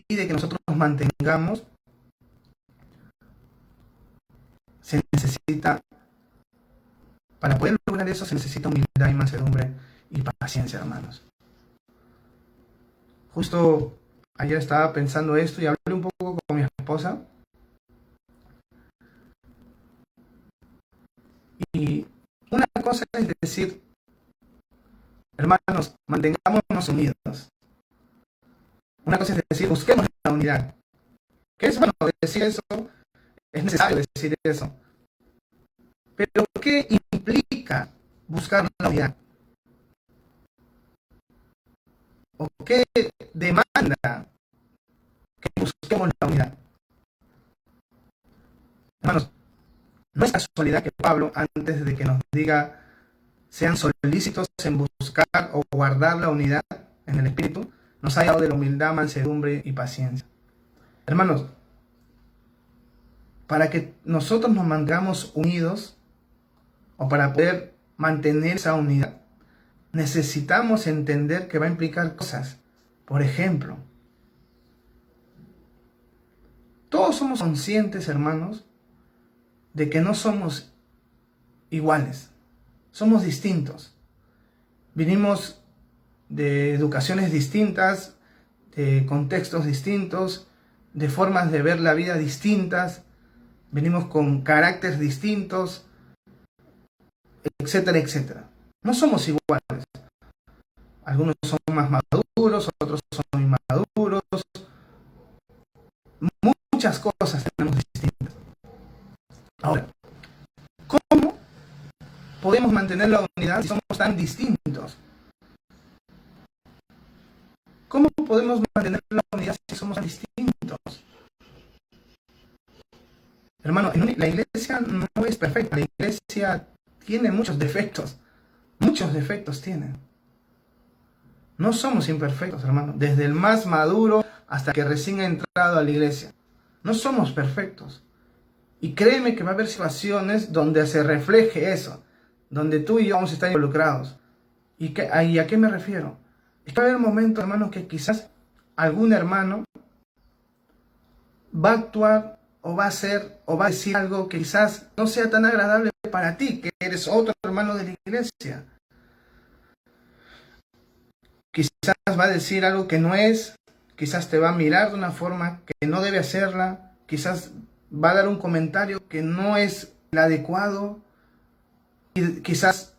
pide que nosotros nos mantengamos, se necesita, para poder lograr eso, se necesita humildad y mansedumbre y paciencia, hermanos. Justo ayer estaba pensando esto y hablé un poco con mi esposa. Y una cosa es decir, hermanos, mantengámonos unidos. Una cosa es decir, busquemos la unidad. ¿Qué es bueno decir eso? Es necesario decir eso. Pero ¿qué implica buscar la unidad? ¿O qué demanda que busquemos la unidad? Hermanos, no es casualidad que Pablo, antes de que nos diga sean solícitos en buscar o guardar la unidad en el Espíritu, nos haya hablado de la humildad, mansedumbre y paciencia. Hermanos, para que nosotros nos mantengamos unidos, o para poder mantener esa unidad, necesitamos entender que va a implicar cosas. Por ejemplo, todos somos conscientes, hermanos, de que no somos iguales, somos distintos. Vinimos de educaciones distintas, de contextos distintos, de formas de ver la vida distintas, venimos con caracteres distintos, etcétera, etcétera. No somos iguales. Algunos son más maduros, otros son inmaduros. Muchas cosas tenemos distintas. Ahora, ¿cómo podemos mantener la unidad si somos tan distintos? ¿Cómo podemos mantener la unidad si somos tan distintos? Hermano, la iglesia no es perfecta. La iglesia tiene muchos defectos. Muchos defectos tiene. No somos imperfectos, hermano. Desde el más maduro hasta que recién ha entrado a la iglesia. No somos perfectos. Y créeme que va a haber situaciones donde se refleje eso. Donde tú y yo vamos a estar involucrados. ¿Y a qué me refiero? Es que va a haber momentos, hermano, que quizás algún hermano va a actuar o va a hacer o va a decir algo que quizás no sea tan agradable para ti, que eres otro hermano de la iglesia. Quizás va a decir algo que no es, quizás te va a mirar de una forma que no debe hacerla, quizás va a dar un comentario que no es el adecuado, y quizás,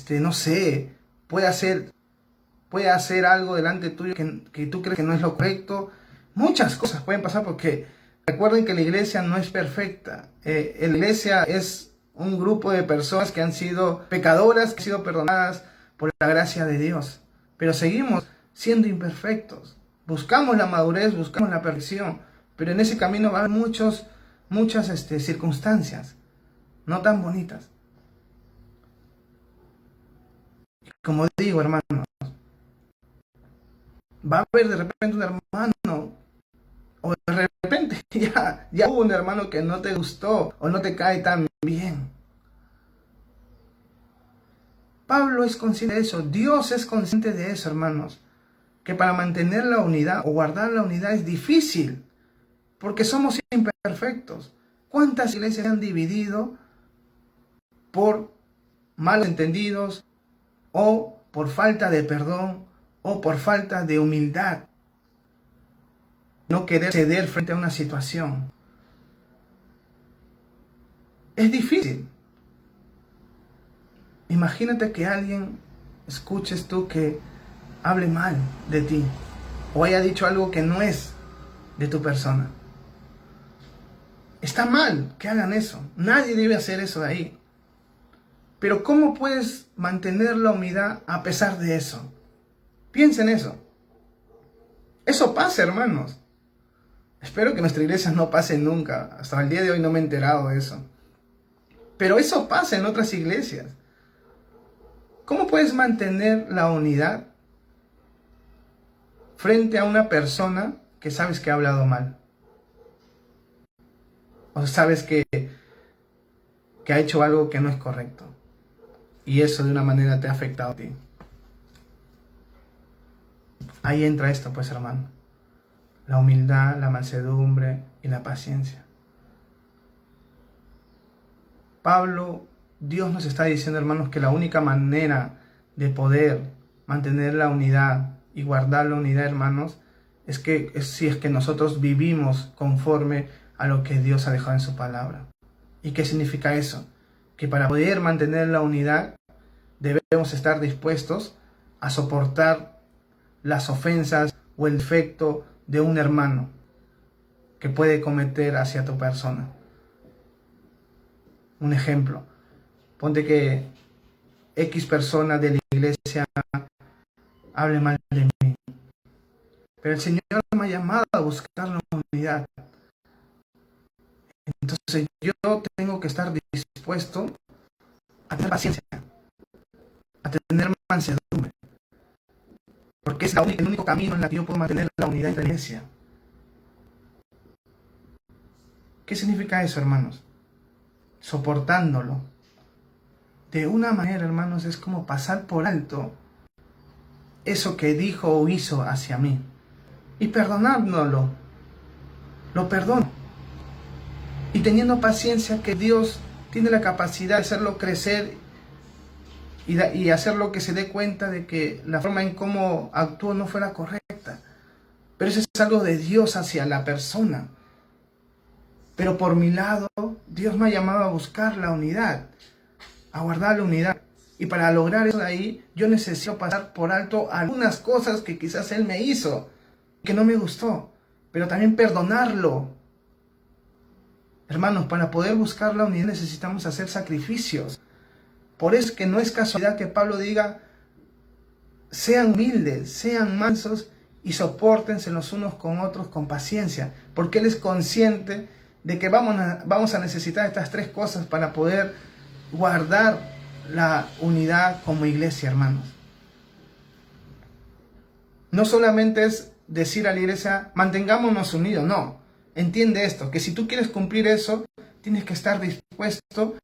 no sé, puede hacer algo delante tuyo que tú crees que no es lo correcto. Muchas cosas pueden pasar porque recuerden que la iglesia no es perfecta. La iglesia es un grupo de personas que han sido pecadoras, que han sido perdonadas por la gracia de Dios. Pero seguimos siendo imperfectos. Buscamos la madurez, buscamos la perfección. Pero en ese camino va a haber muchas circunstancias no tan bonitas. Como digo, hermanos, va a haber de repente un hermano, o de repente ya hubo un hermano que no te gustó o no te cae tan bien. Pablo es consciente de eso, Dios es consciente de eso, hermanos, que para mantener la unidad o guardar la unidad es difícil, porque somos imperfectos. ¿Cuántas iglesias se han dividido por malos entendidos, o por falta de perdón, o por falta de humildad? No querer ceder frente a una situación. Es difícil. Imagínate que alguien escuches tú que hable mal de ti o haya dicho algo que no es de tu persona. Está mal que hagan eso. Nadie debe hacer eso de ahí. Pero ¿cómo puedes mantener la unidad a pesar de eso? Piensa en eso. Eso pasa, hermanos. Espero que nuestra iglesia no pase nunca. Hasta el día de hoy no me he enterado de eso. Pero eso pasa en otras iglesias. ¿Cómo puedes mantener la unidad frente a una persona que sabes que ha hablado mal? O sabes que ha hecho algo que no es correcto. Y eso de una manera te ha afectado a ti. Ahí entra esto, pues, hermano. la humildad, la mansedumbre y la paciencia. Pablo, Dios nos está diciendo, hermanos, que la única manera de poder mantener la unidad y guardar la unidad, hermanos, si es que nosotros vivimos conforme a lo que Dios ha dejado en su palabra. ¿Y qué significa eso? Que para poder mantener la unidad debemos estar dispuestos a soportar las ofensas o el defecto de un hermano que puede cometer hacia tu persona. Un ejemplo, ponte que X persona de la iglesia hable mal de mí, pero el Señor me ha llamado a buscar la unidad. Entonces yo tengo que estar dispuesto a tener paciencia, a tener mansedumbre, porque es el único camino en el que yo puedo mantener la unidad en la iglesia. ¿Qué significa eso, hermanos? Soportándolo. De una manera, hermanos, es como pasar por alto eso que dijo o hizo hacia mí y perdonándolo. Lo perdono. Y teniendo paciencia, que Dios tiene la capacidad de hacerlo crecer y hacerlo que se dé cuenta de que la forma en cómo actuó no fue la correcta. Pero eso es algo de Dios hacia la persona. Pero por mi lado, Dios me ha llamado a buscar la unidad, a guardar la unidad. Y para lograr eso de ahí, yo necesito pasar por alto algunas cosas que quizás Él me hizo, que no me gustó, pero también perdonarlo. Hermanos, para poder buscar la unidad necesitamos hacer sacrificios. Por eso es que no es casualidad que Pablo diga, sean humildes, sean mansos y sopórtense los unos con otros con paciencia, porque Él es consciente de que vamos a necesitar estas tres cosas para poder guardar la unidad como iglesia, hermanos. No solamente es decir a la iglesia, mantengámonos unidos, no. Entiende esto, que si tú quieres cumplir eso, tienes que estar dispuesto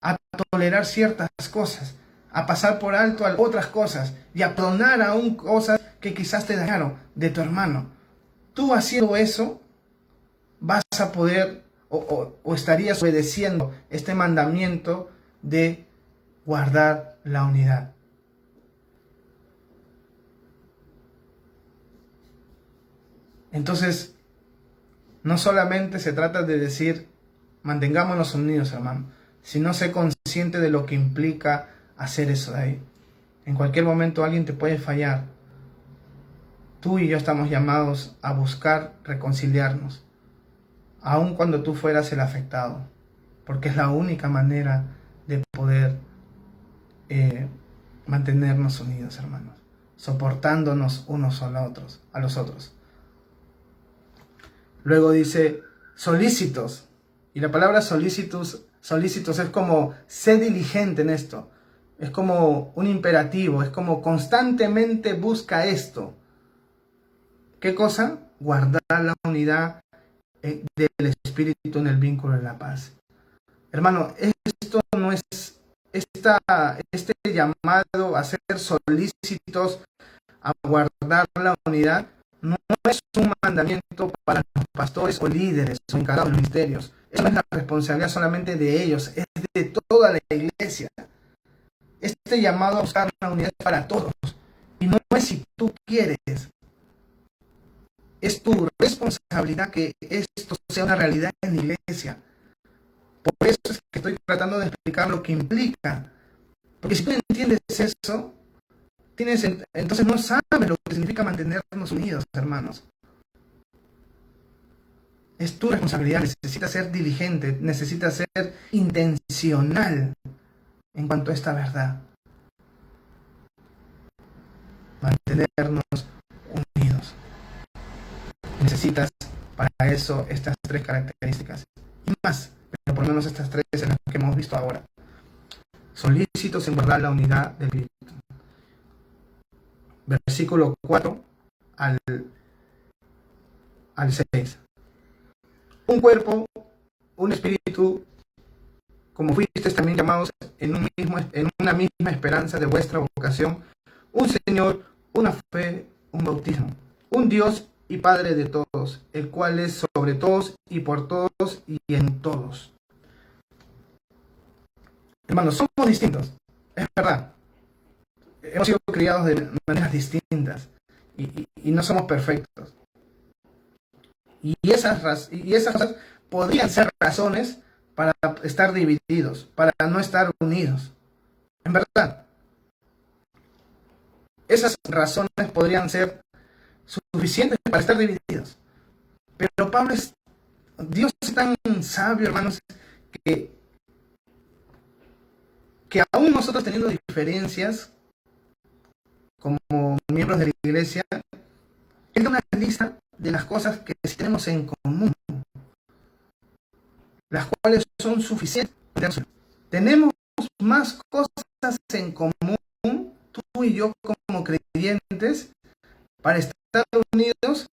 a tolerar ciertas cosas, a pasar por alto a otras cosas y a perdonar aún cosas que quizás te dañaron de tu hermano. Tú haciendo eso, vas a poder o estarías obedeciendo este mandamiento de guardar la unidad. Entonces, no solamente se trata de decir, mantengámonos unidos, hermano, sino sé consciente de lo que implica hacer eso de ahí. En cualquier momento alguien te puede fallar. Tú y yo estamos llamados a buscar reconciliarnos, aun cuando tú fueras el afectado, porque es la única manera de poder mantenernos unidos, hermanos, soportándonos unos a los otros. Luego dice solícitos, y la palabra solícitos es como sé diligente en esto, es como un imperativo, es como constantemente busca esto. ¿Qué cosa? Guardar la unidad del Espíritu en el vínculo de la paz. Hermano, esto no es este llamado a ser solícitos, a guardar la unidad, no es un mandamiento para los pastores o líderes o encargados de los ministerios. Eso no es la responsabilidad solamente de ellos, es de toda la iglesia. Este llamado a buscar la unidad es para todos. Y no es si tú quieres. Es tu responsabilidad que esto sea una realidad en la iglesia. Por eso es que estoy tratando de explicar lo que implica. Porque si tú entiendes eso, entonces no sabes lo que significa mantenernos unidos, hermanos. Es tu responsabilidad, necesitas ser diligente, necesitas ser intencional en cuanto a esta verdad. Mantenernos unidos. Necesitas para eso estas tres características. Y más, pero por lo menos estas tres en las que hemos visto ahora. Solícitos en guardar la unidad del Espíritu. Versículo 4 al 6. Un cuerpo, un espíritu, como fuisteis también llamados en una misma esperanza de vuestra vocación, un Señor, una fe, un bautismo, un Dios y Padre de todos, el cual es sobre todos y por todos y en todos. Hermanos, somos distintos, es verdad. Hemos sido criados de maneras distintas y no somos perfectos. Y esas cosas podrían ser razones para estar divididos, para no estar unidos. En verdad, esas razones podrían ser suficientes para estar divididos. Pero Dios es tan sabio, hermanos, que aún nosotros teniendo diferencias como miembros de la iglesia, Él da una lista de las cosas que sí tenemos en común, las cuales son suficientes. Tenemos más cosas en común, tú y yo como creyentes, para estar unidos,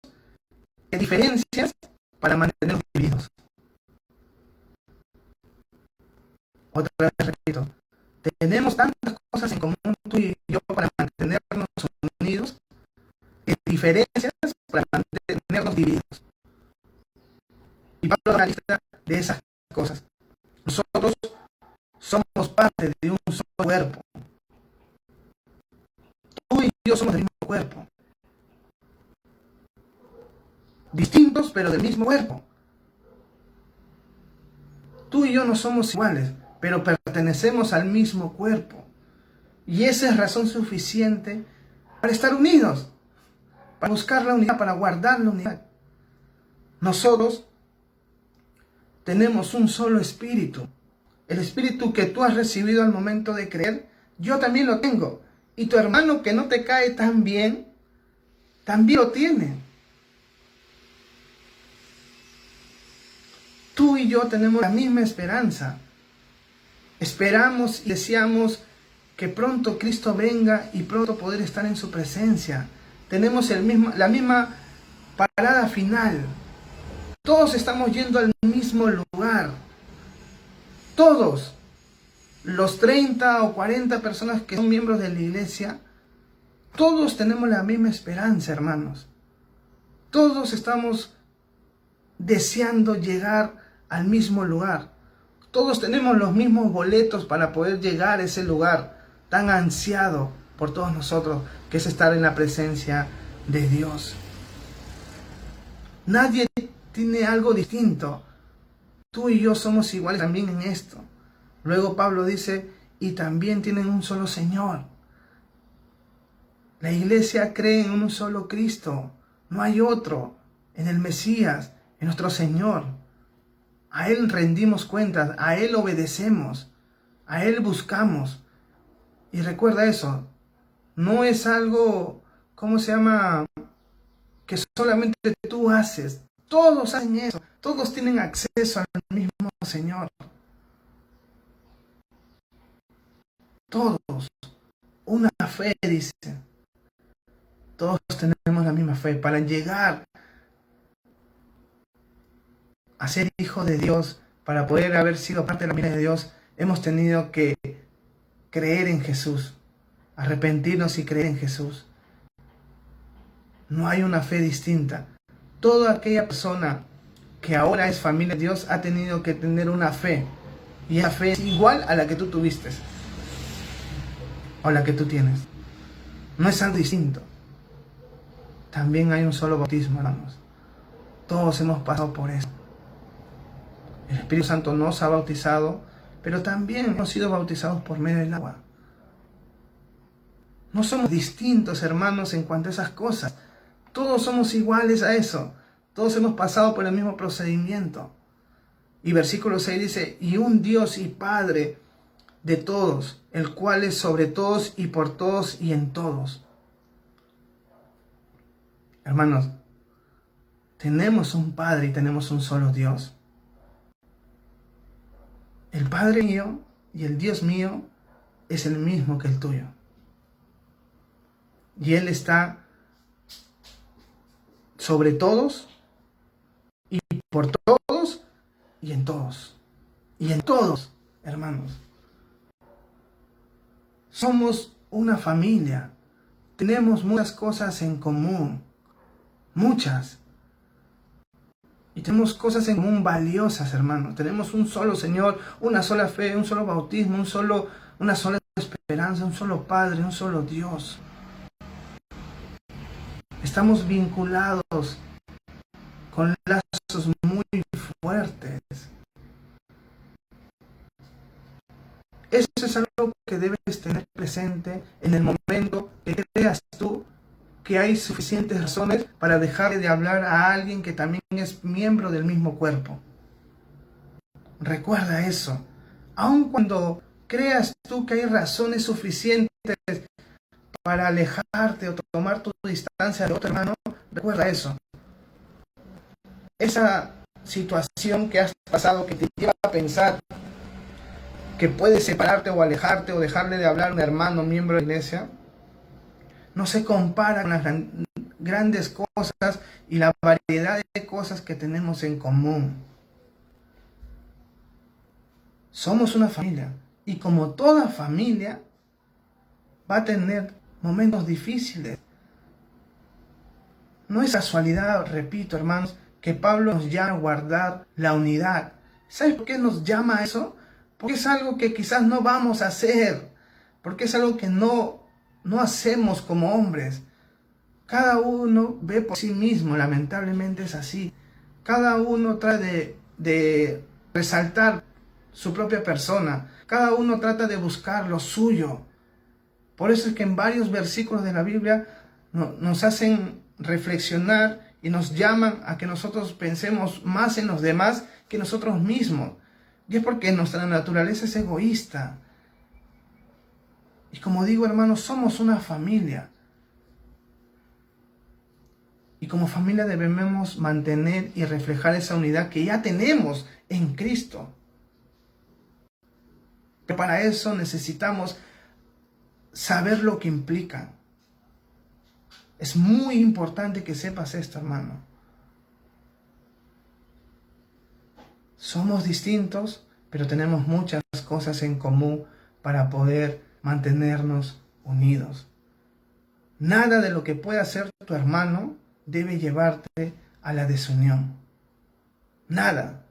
que diferencias para mantenernos divididos. Otra vez repito, tenemos tantas cosas en común tú y yo para mantenernos unidos, que diferencias para mantenernos divididos. Y Pablo da una lista de esas cosas. Nosotros somos parte de un solo cuerpo. Tú y yo somos del mismo cuerpo. Distintos, pero del mismo cuerpo. Tú y yo no somos iguales, pero pertenecemos al mismo cuerpo. Y esa es razón suficiente para estar unidos, para buscar la unidad, para guardar la unidad. Nosotros tenemos un solo espíritu. El espíritu que tú has recibido al momento de creer, yo también lo tengo. Y tu hermano que no te cae tan bien, también lo tiene. Tú y yo tenemos la misma esperanza. Esperamos y deseamos que pronto Cristo venga y pronto poder estar en su presencia. Tenemos la misma parada final. Todos estamos yendo al mismo lugar. Todos. Los 30 o 40 personas que son miembros de la iglesia, todos tenemos la misma esperanza, hermanos. Todos estamos deseando llegar al mismo lugar. Todos tenemos los mismos boletos para poder llegar a ese lugar tan ansiado por todos nosotros, que es estar en la presencia de Dios. Nadie tiene algo distinto. Tú y yo somos iguales también en esto. Luego Pablo dice, y también tienen un solo Señor. La iglesia cree en un solo Cristo. No hay otro. En el Mesías, en nuestro Señor. A Él rendimos cuentas, a Él obedecemos, a Él buscamos. Y recuerda eso, no es algo, que solamente tú haces. Todos hacen eso, todos tienen acceso al mismo Señor. Todos, una fe, dice. Todos tenemos la misma fe. Para llegar a ser hijo de Dios, para poder haber sido parte de la familia de Dios, hemos tenido que creer en Jesús, arrepentirnos y creer en Jesús. No hay una fe distinta. Toda aquella persona que ahora es familia de Dios ha tenido que tener una fe, y esa fe es igual a la que tú tuviste o la que tú tienes. No es algo distinto. También hay un solo bautismo, hermanos. Todos hemos pasado por eso. El Espíritu Santo nos ha bautizado, pero también hemos sido bautizados por medio del agua. No somos distintos, hermanos, en cuanto a esas cosas. Todos somos iguales a eso. Todos hemos pasado por el mismo procedimiento. Y versículo 6 dice, y un Dios y Padre de todos, el cual es sobre todos y por todos y en todos. Hermanos, tenemos un Padre y tenemos un solo Dios. El Padre mío y el Dios mío es el mismo que el tuyo. Y Él está sobre todos y por todos y en todos. Y en todos, hermanos. Somos una familia. Tenemos muchas cosas en común. muchas. Y tenemos cosas en común valiosas, hermanos. Tenemos un solo Señor, una sola fe, un solo bautismo, una sola esperanza, un solo Padre, un solo Dios. Estamos vinculados con lazos muy fuertes. Eso es algo que debes tener presente en el momento que creas tú que hay suficientes razones para dejar de hablar a alguien que también es miembro del mismo cuerpo. Recuerda eso. Aun cuando creas tú que hay razones suficientes para alejarte o tomar tu distancia de otro hermano, recuerda eso. Esa situación que has pasado que te lleva a pensar que puedes separarte o alejarte o dejarle de hablar a un hermano miembro de la iglesia, no se compara con las grandes cosas y la variedad de cosas que tenemos en común. Somos una familia y como toda familia va a tener momentos difíciles. No es casualidad, repito, hermanos, que Pablo nos llama a guardar la unidad. ¿Sabes por qué nos llama a eso? Porque es algo que quizás no vamos a hacer, porque es algo que no hacemos como hombres. Cada uno ve por sí mismo, lamentablemente es así. Cada uno trata de resaltar su propia persona. Cada uno trata de buscar lo suyo. Por eso es que en varios versículos de la Biblia nos hacen reflexionar y nos llaman a que nosotros pensemos más en los demás que nosotros mismos. Y es porque nuestra naturaleza es egoísta. Y como digo, hermanos, somos una familia. Y como familia debemos mantener y reflejar esa unidad que ya tenemos en Cristo. Pero para eso necesitamos saber lo que implica. Es muy importante que sepas esto, hermano. Somos distintos, pero tenemos muchas cosas en común para poder mantenernos unidos. Nada de lo que pueda hacer tu hermano debe llevarte a la desunión. Nada.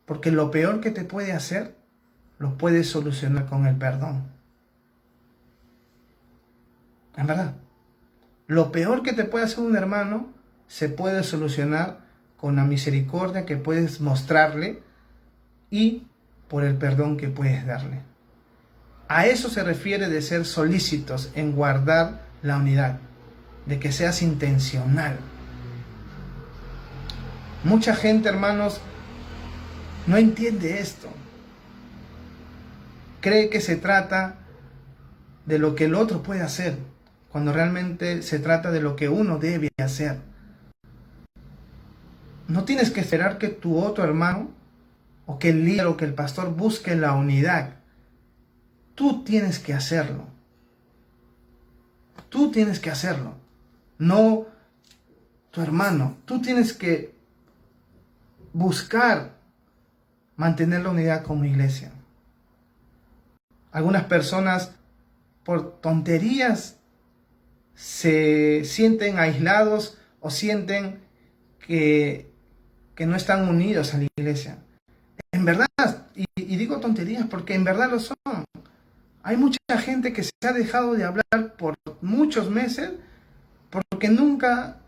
Porque lo peor que te puede hacer, lo puedes solucionar con el perdón. En verdad. Lo peor que te puede hacer un hermano, se puede solucionar con la misericordia que puedes mostrarle y por el perdón que puedes darle. A eso se refiere de ser solícitos en guardar la unidad, de que seas intencional. Mucha gente, hermanos, no entiende esto. Cree que se trata de lo que el otro puede hacer, cuando realmente se trata de lo que uno debe hacer. No tienes que esperar que tu otro hermano, o que el líder, o que el pastor busque la unidad. Tú tienes que hacerlo. Tú tienes que hacerlo. No tu hermano. Tú tienes que buscar mantener la unidad como iglesia. Algunas personas, por tonterías, se sienten aislados o sienten que no están unidos a la iglesia. En verdad, y digo tonterías porque en verdad lo son. Hay mucha gente que se ha dejado de hablar por muchos meses porque nunca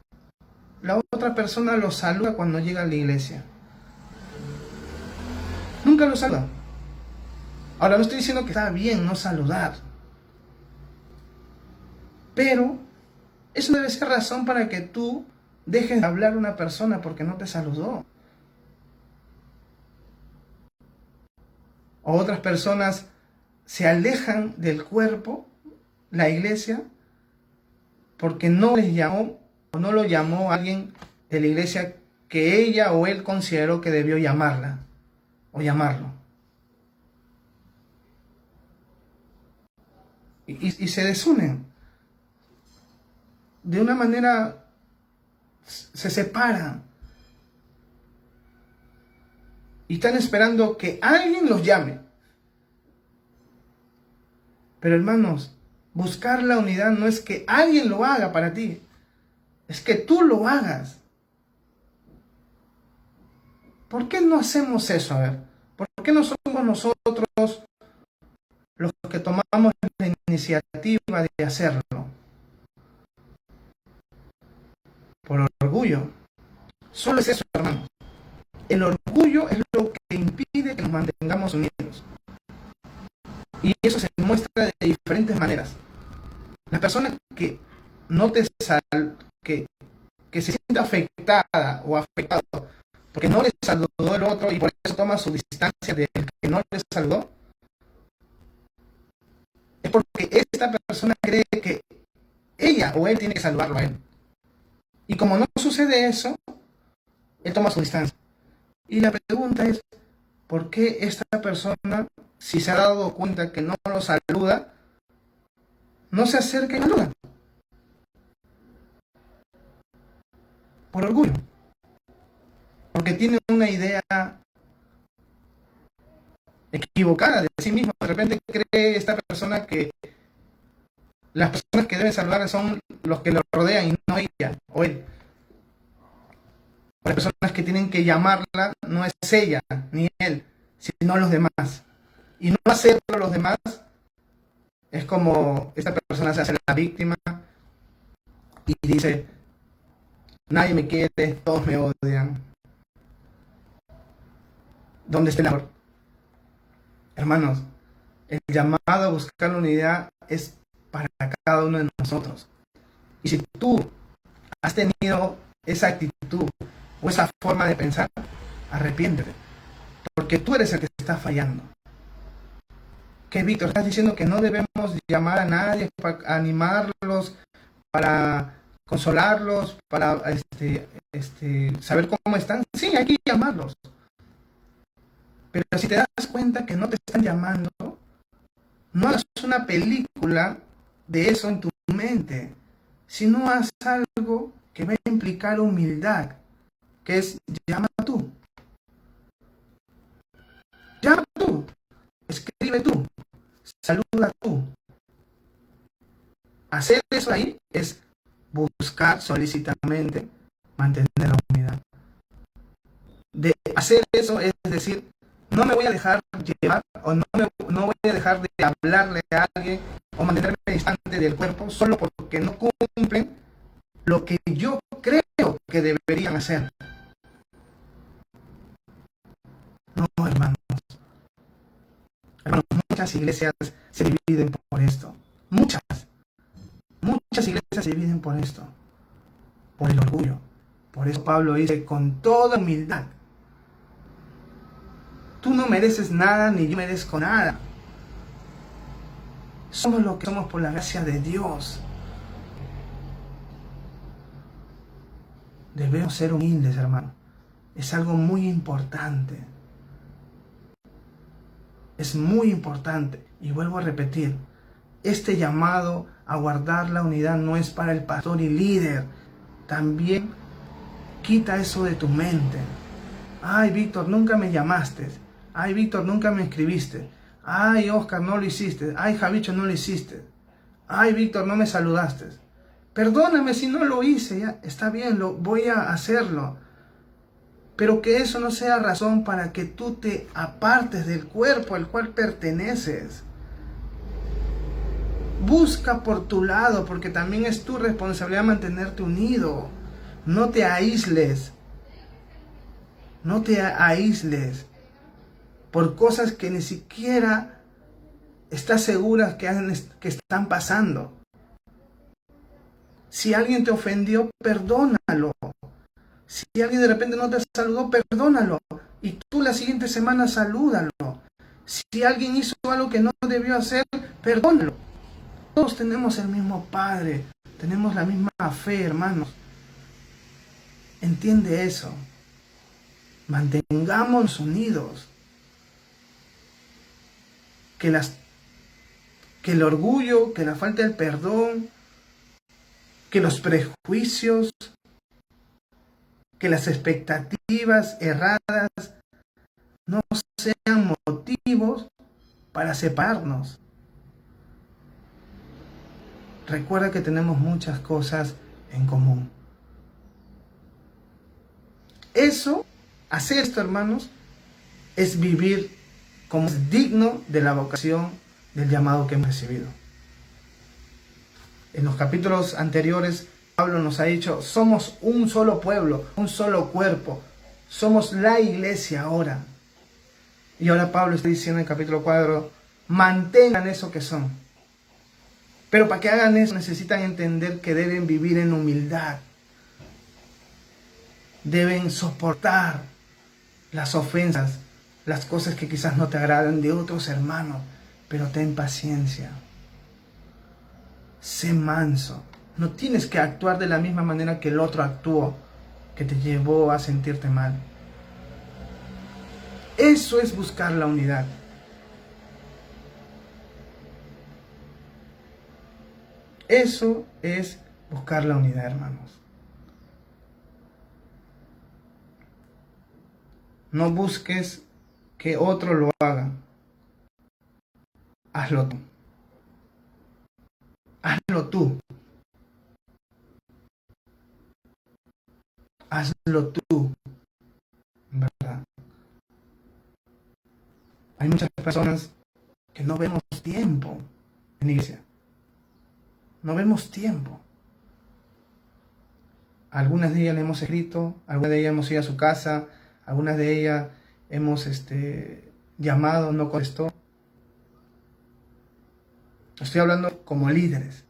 la otra persona lo saluda cuando llega a la iglesia. Nunca lo saluda. Ahora, no estoy diciendo que está bien no saludar, pero eso debe ser razón para que tú dejes de hablar a una persona porque no te saludó. O otras personas se alejan del cuerpo, la iglesia, porque no les llamó o no lo llamó alguien de la iglesia que ella o él consideró que debió llamarla o llamarlo. Y se desunen. De una manera se separan. Y están esperando que alguien los llame. Pero hermanos, buscar la unidad no es que alguien lo haga para ti. es que tú lo hagas. ¿Por qué no hacemos eso? A ver, ¿por qué no somos nosotros los que tomamos la iniciativa de hacerlo? Por orgullo. Solo es eso, hermanos. El orgullo es lo que impide que nos mantengamos unidos. Y eso se muestra de diferentes maneras. La persona que no te que se siente afectada o afectado porque no le saludó el otro y por eso toma su distancia del que no le saludó, es porque esta persona cree que ella o él tiene que saludarlo a él. Y como no sucede eso, él toma su distancia. Y la pregunta es, ¿por qué esta persona, si se ha dado cuenta que no lo saluda, no se acerca y lo saluda? Por orgullo. Porque tiene una idea equivocada de sí mismo. De repente cree esta persona que las personas que deben saludar son los que lo rodean y no ella o él. Las personas que tienen que llamarla no es ella ni él, sino los demás. Y no hacerlo los demás es como esta persona se hace la víctima y dice, nadie me quiere, todos me odian. ¿Dónde está el amor? Hermanos, el llamado a buscar la unidad es para cada uno de nosotros. Y si tú has tenido esa actitud o esa forma de pensar, arrepiéntete, porque tú eres el que está fallando. ¿Qué, Víctor? ¿Estás diciendo que no debemos llamar a nadie para animarlos, para consolarlos, para saber cómo están? Sí, hay que llamarlos. Pero si te das cuenta que no te están llamando, no hagas una película de eso en tu mente, sino haz algo que va a implicar humildad, que es llama tú. Llama tú, escribe tú, saluda tú. Hacer eso ahí es buscar solícitamente mantener la unidad. De hacer eso es decir, no me voy a dejar llevar o no voy a dejar de hablarle a alguien o mantenerme distante del cuerpo solo porque no cumplen lo que yo creo que deberían hacer. No, hermanos. Hermanos, muchas iglesias se dividen por esto. Muchas iglesias se dividen por esto. Por el orgullo. Por eso Pablo dice con toda humildad. Tú no mereces nada ni yo merezco nada. Somos lo que somos por la gracia de Dios. Debemos ser humildes, hermano. Es algo muy importante. Es muy importante. Y vuelvo a repetir. Este llamado a guardar la unidad no es para el pastor y líder. También quita eso de tu mente. Ay, Víctor, nunca me llamaste. Ay, Víctor, nunca me escribiste. Ay, Oscar, no lo hiciste. Ay, Javicho, no lo hiciste. Ay, Víctor, no me saludaste. Perdóname si no lo hice, ya está bien, voy a hacerlo. Pero que eso no sea razón para que tú te apartes del cuerpo al cual perteneces. Busca por tu lado, porque también es tu responsabilidad mantenerte unido. No te aísles. No te aísles por cosas que ni siquiera estás segura que están pasando. Si alguien te ofendió, perdónalo. Si alguien de repente no te saludó, perdónalo. Y tú la siguiente semana salúdalo. Si alguien hizo algo que no debió hacer, perdónalo. Todos tenemos el mismo Padre. Tenemos la misma fe, hermanos. Entiende eso. Mantengámonos unidos. Que el orgullo, que la falta del perdón, que los prejuicios, que las expectativas erradas no sean motivos para separarnos. Recuerda que tenemos muchas cosas en común. Eso, hacer esto, hermanos, es vivir como es digno de la vocación, del llamado que hemos recibido. En los capítulos anteriores, Pablo nos ha dicho, somos un solo pueblo, un solo cuerpo. Somos la iglesia ahora. Y ahora Pablo está diciendo en el capítulo 4, mantengan eso que son. Pero para que hagan eso necesitan entender que deben vivir en humildad. Deben soportar las ofensas, las cosas que quizás no te agradan de otros hermanos. Pero ten paciencia. Sé manso. No tienes que actuar de la misma manera que el otro actuó, que te llevó a sentirte mal. Eso es buscar la unidad. Eso es buscar la unidad, hermanos. No busques que otro lo haga. Hazlo tú. Hazlo tú. Hazlo tú. ¿Verdad? Hay muchas personas que no vemos tiempo en la iglesia. No vemos tiempo. Algunas de ellas le hemos escrito, algunas de ellas hemos ido a su casa, algunas de ellas hemos llamado, no contestó. Estoy hablando como líderes.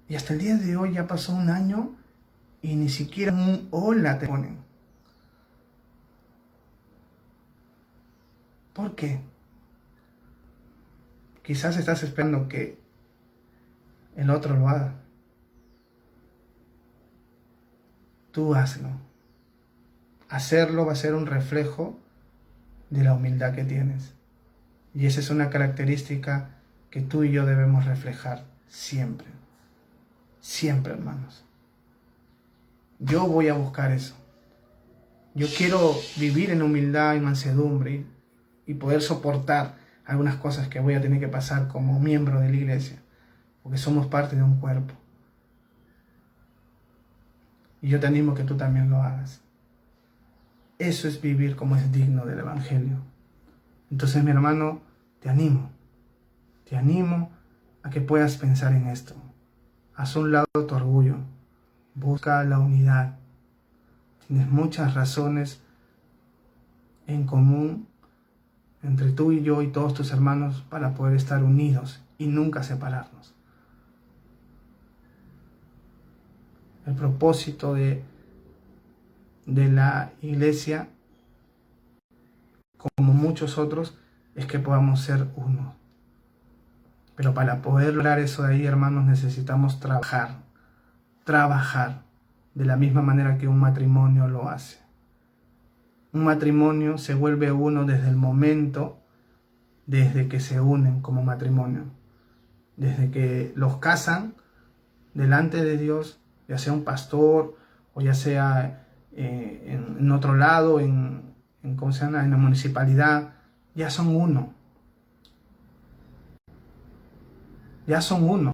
Y hasta el día de hoy ya pasó un año y ni siquiera un hola te ponen. ¿Por qué? Quizás estás esperando que el otro lo haga. Tú hazlo. Hacerlo va a ser un reflejo de la humildad que tienes. Y esa es una característica que tú y yo debemos reflejar siempre. Siempre, hermanos. Yo voy a buscar eso. Yo quiero vivir en humildad y mansedumbre y poder soportar algunas cosas que voy a tener que pasar como miembro de la iglesia, porque somos parte de un cuerpo. Y yo te animo a que tú también lo hagas. Eso es vivir como es digno del Evangelio. Entonces, mi hermano, te animo a que puedas pensar en esto. Haz a un lado tu orgullo, busca la unidad. Tienes muchas razones en común entre tú y yo y todos tus hermanos para poder estar unidos y nunca separarnos. El propósito de la iglesia, como muchos otros, es que podamos ser uno. Pero para poder lograr eso de ahí, hermanos, necesitamos trabajar de la misma manera que un matrimonio lo hace. Un matrimonio se vuelve uno desde el momento, desde que se unen como matrimonio, desde que los casan delante de Dios, ya sea un pastor o ya sea en otro lado, ¿cómo se llama? En la municipalidad, ya son uno. Ya son uno.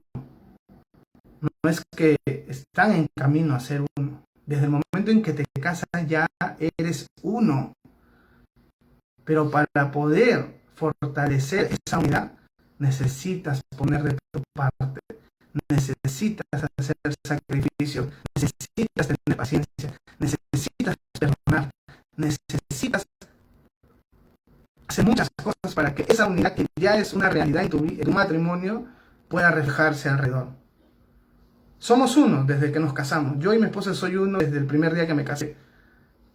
No es que están en camino a ser uno. Desde el momento en que te casas ya eres uno. Pero para poder fortalecer esa unidad, necesitas poner de tu parte. Necesitas hacer sacrificios. Necesitas tener paciencia. Necesitas perdonar. Necesitas hacer muchas cosas para que esa unidad que ya es una realidad en tu matrimonio pueda reflejarse alrededor. Somos uno desde que nos casamos. Yo y mi esposa soy uno desde el primer día que me casé.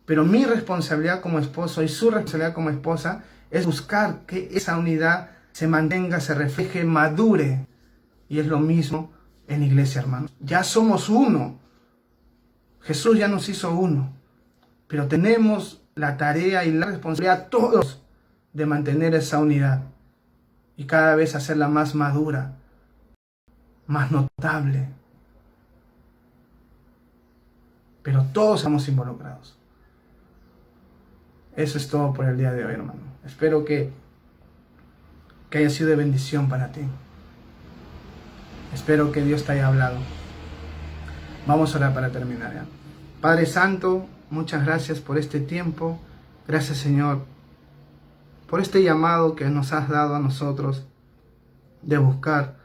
Pero mi responsabilidad como esposo y su responsabilidad como esposa es buscar que esa unidad se mantenga, se refleje, madure. Y es lo mismo en la iglesia, hermanos. Ya somos uno. Jesús ya nos hizo uno. Pero tenemos la tarea y la responsabilidad todos de mantener esa unidad. Y cada vez hacerla más madura, más notable. Pero todos estamos involucrados. Eso es todo por el día de hoy, hermano. Espero que haya sido de bendición para ti. Espero que Dios te haya hablado. Vamos a orar para terminar, ¿ya? Padre Santo, muchas gracias por este tiempo. Gracias, Señor, por este llamado que nos has dado a nosotros de buscar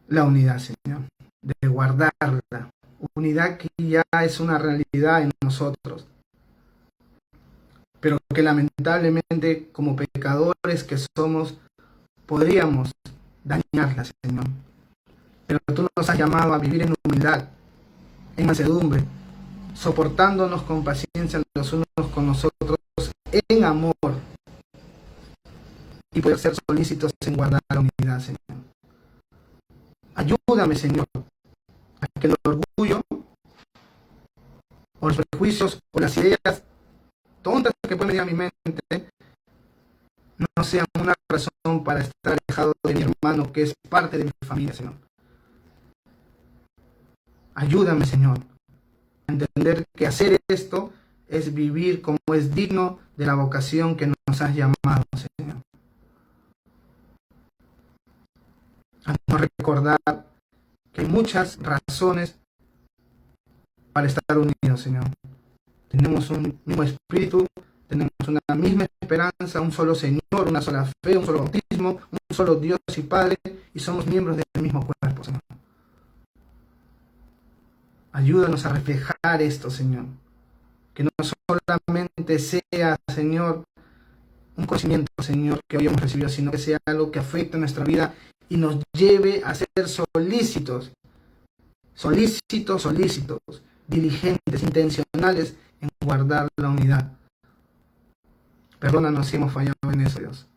la unidad, Señor, de guardarla. Unidad que ya es una realidad en nosotros, pero que lamentablemente como pecadores que somos, podríamos dañarla, Señor. Pero tú nos has llamado a vivir en humildad, en mansedumbre, soportándonos con paciencia los unos con nosotros, en amor, y poder ser solícitos en guardar la unidad, Señor. Ayúdame, Señor, a que el orgullo o los prejuicios o las ideas tontas que pueden venir a mi mente no sean una razón para estar alejado de mi hermano, que es parte de mi familia, Señor. Ayúdame, Señor, a entender que hacer esto es vivir como es digno de la vocación que nos has llamado, Señor. A no recordar que hay muchas razones para estar unidos, Señor. Tenemos un mismo espíritu, tenemos una misma esperanza, un solo Señor, una sola fe, un solo bautismo, un solo Dios y Padre, y somos miembros del mismo cuerpo, Señor. Ayúdanos a reflejar esto, Señor. Que no solamente sea, Señor, un conocimiento, Señor, que hoy hemos recibido, sino que sea algo que afecte nuestra vida y nos lleve a ser solícitos, diligentes, intencionales en guardar la unidad. Perdónanos si hemos fallado en eso, Dios.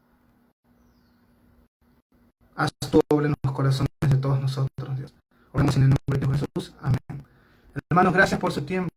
Haz tu obra en los corazones de todos nosotros, Dios. Oramos en el nombre de Jesús. Amén. Hermanos, gracias por su tiempo.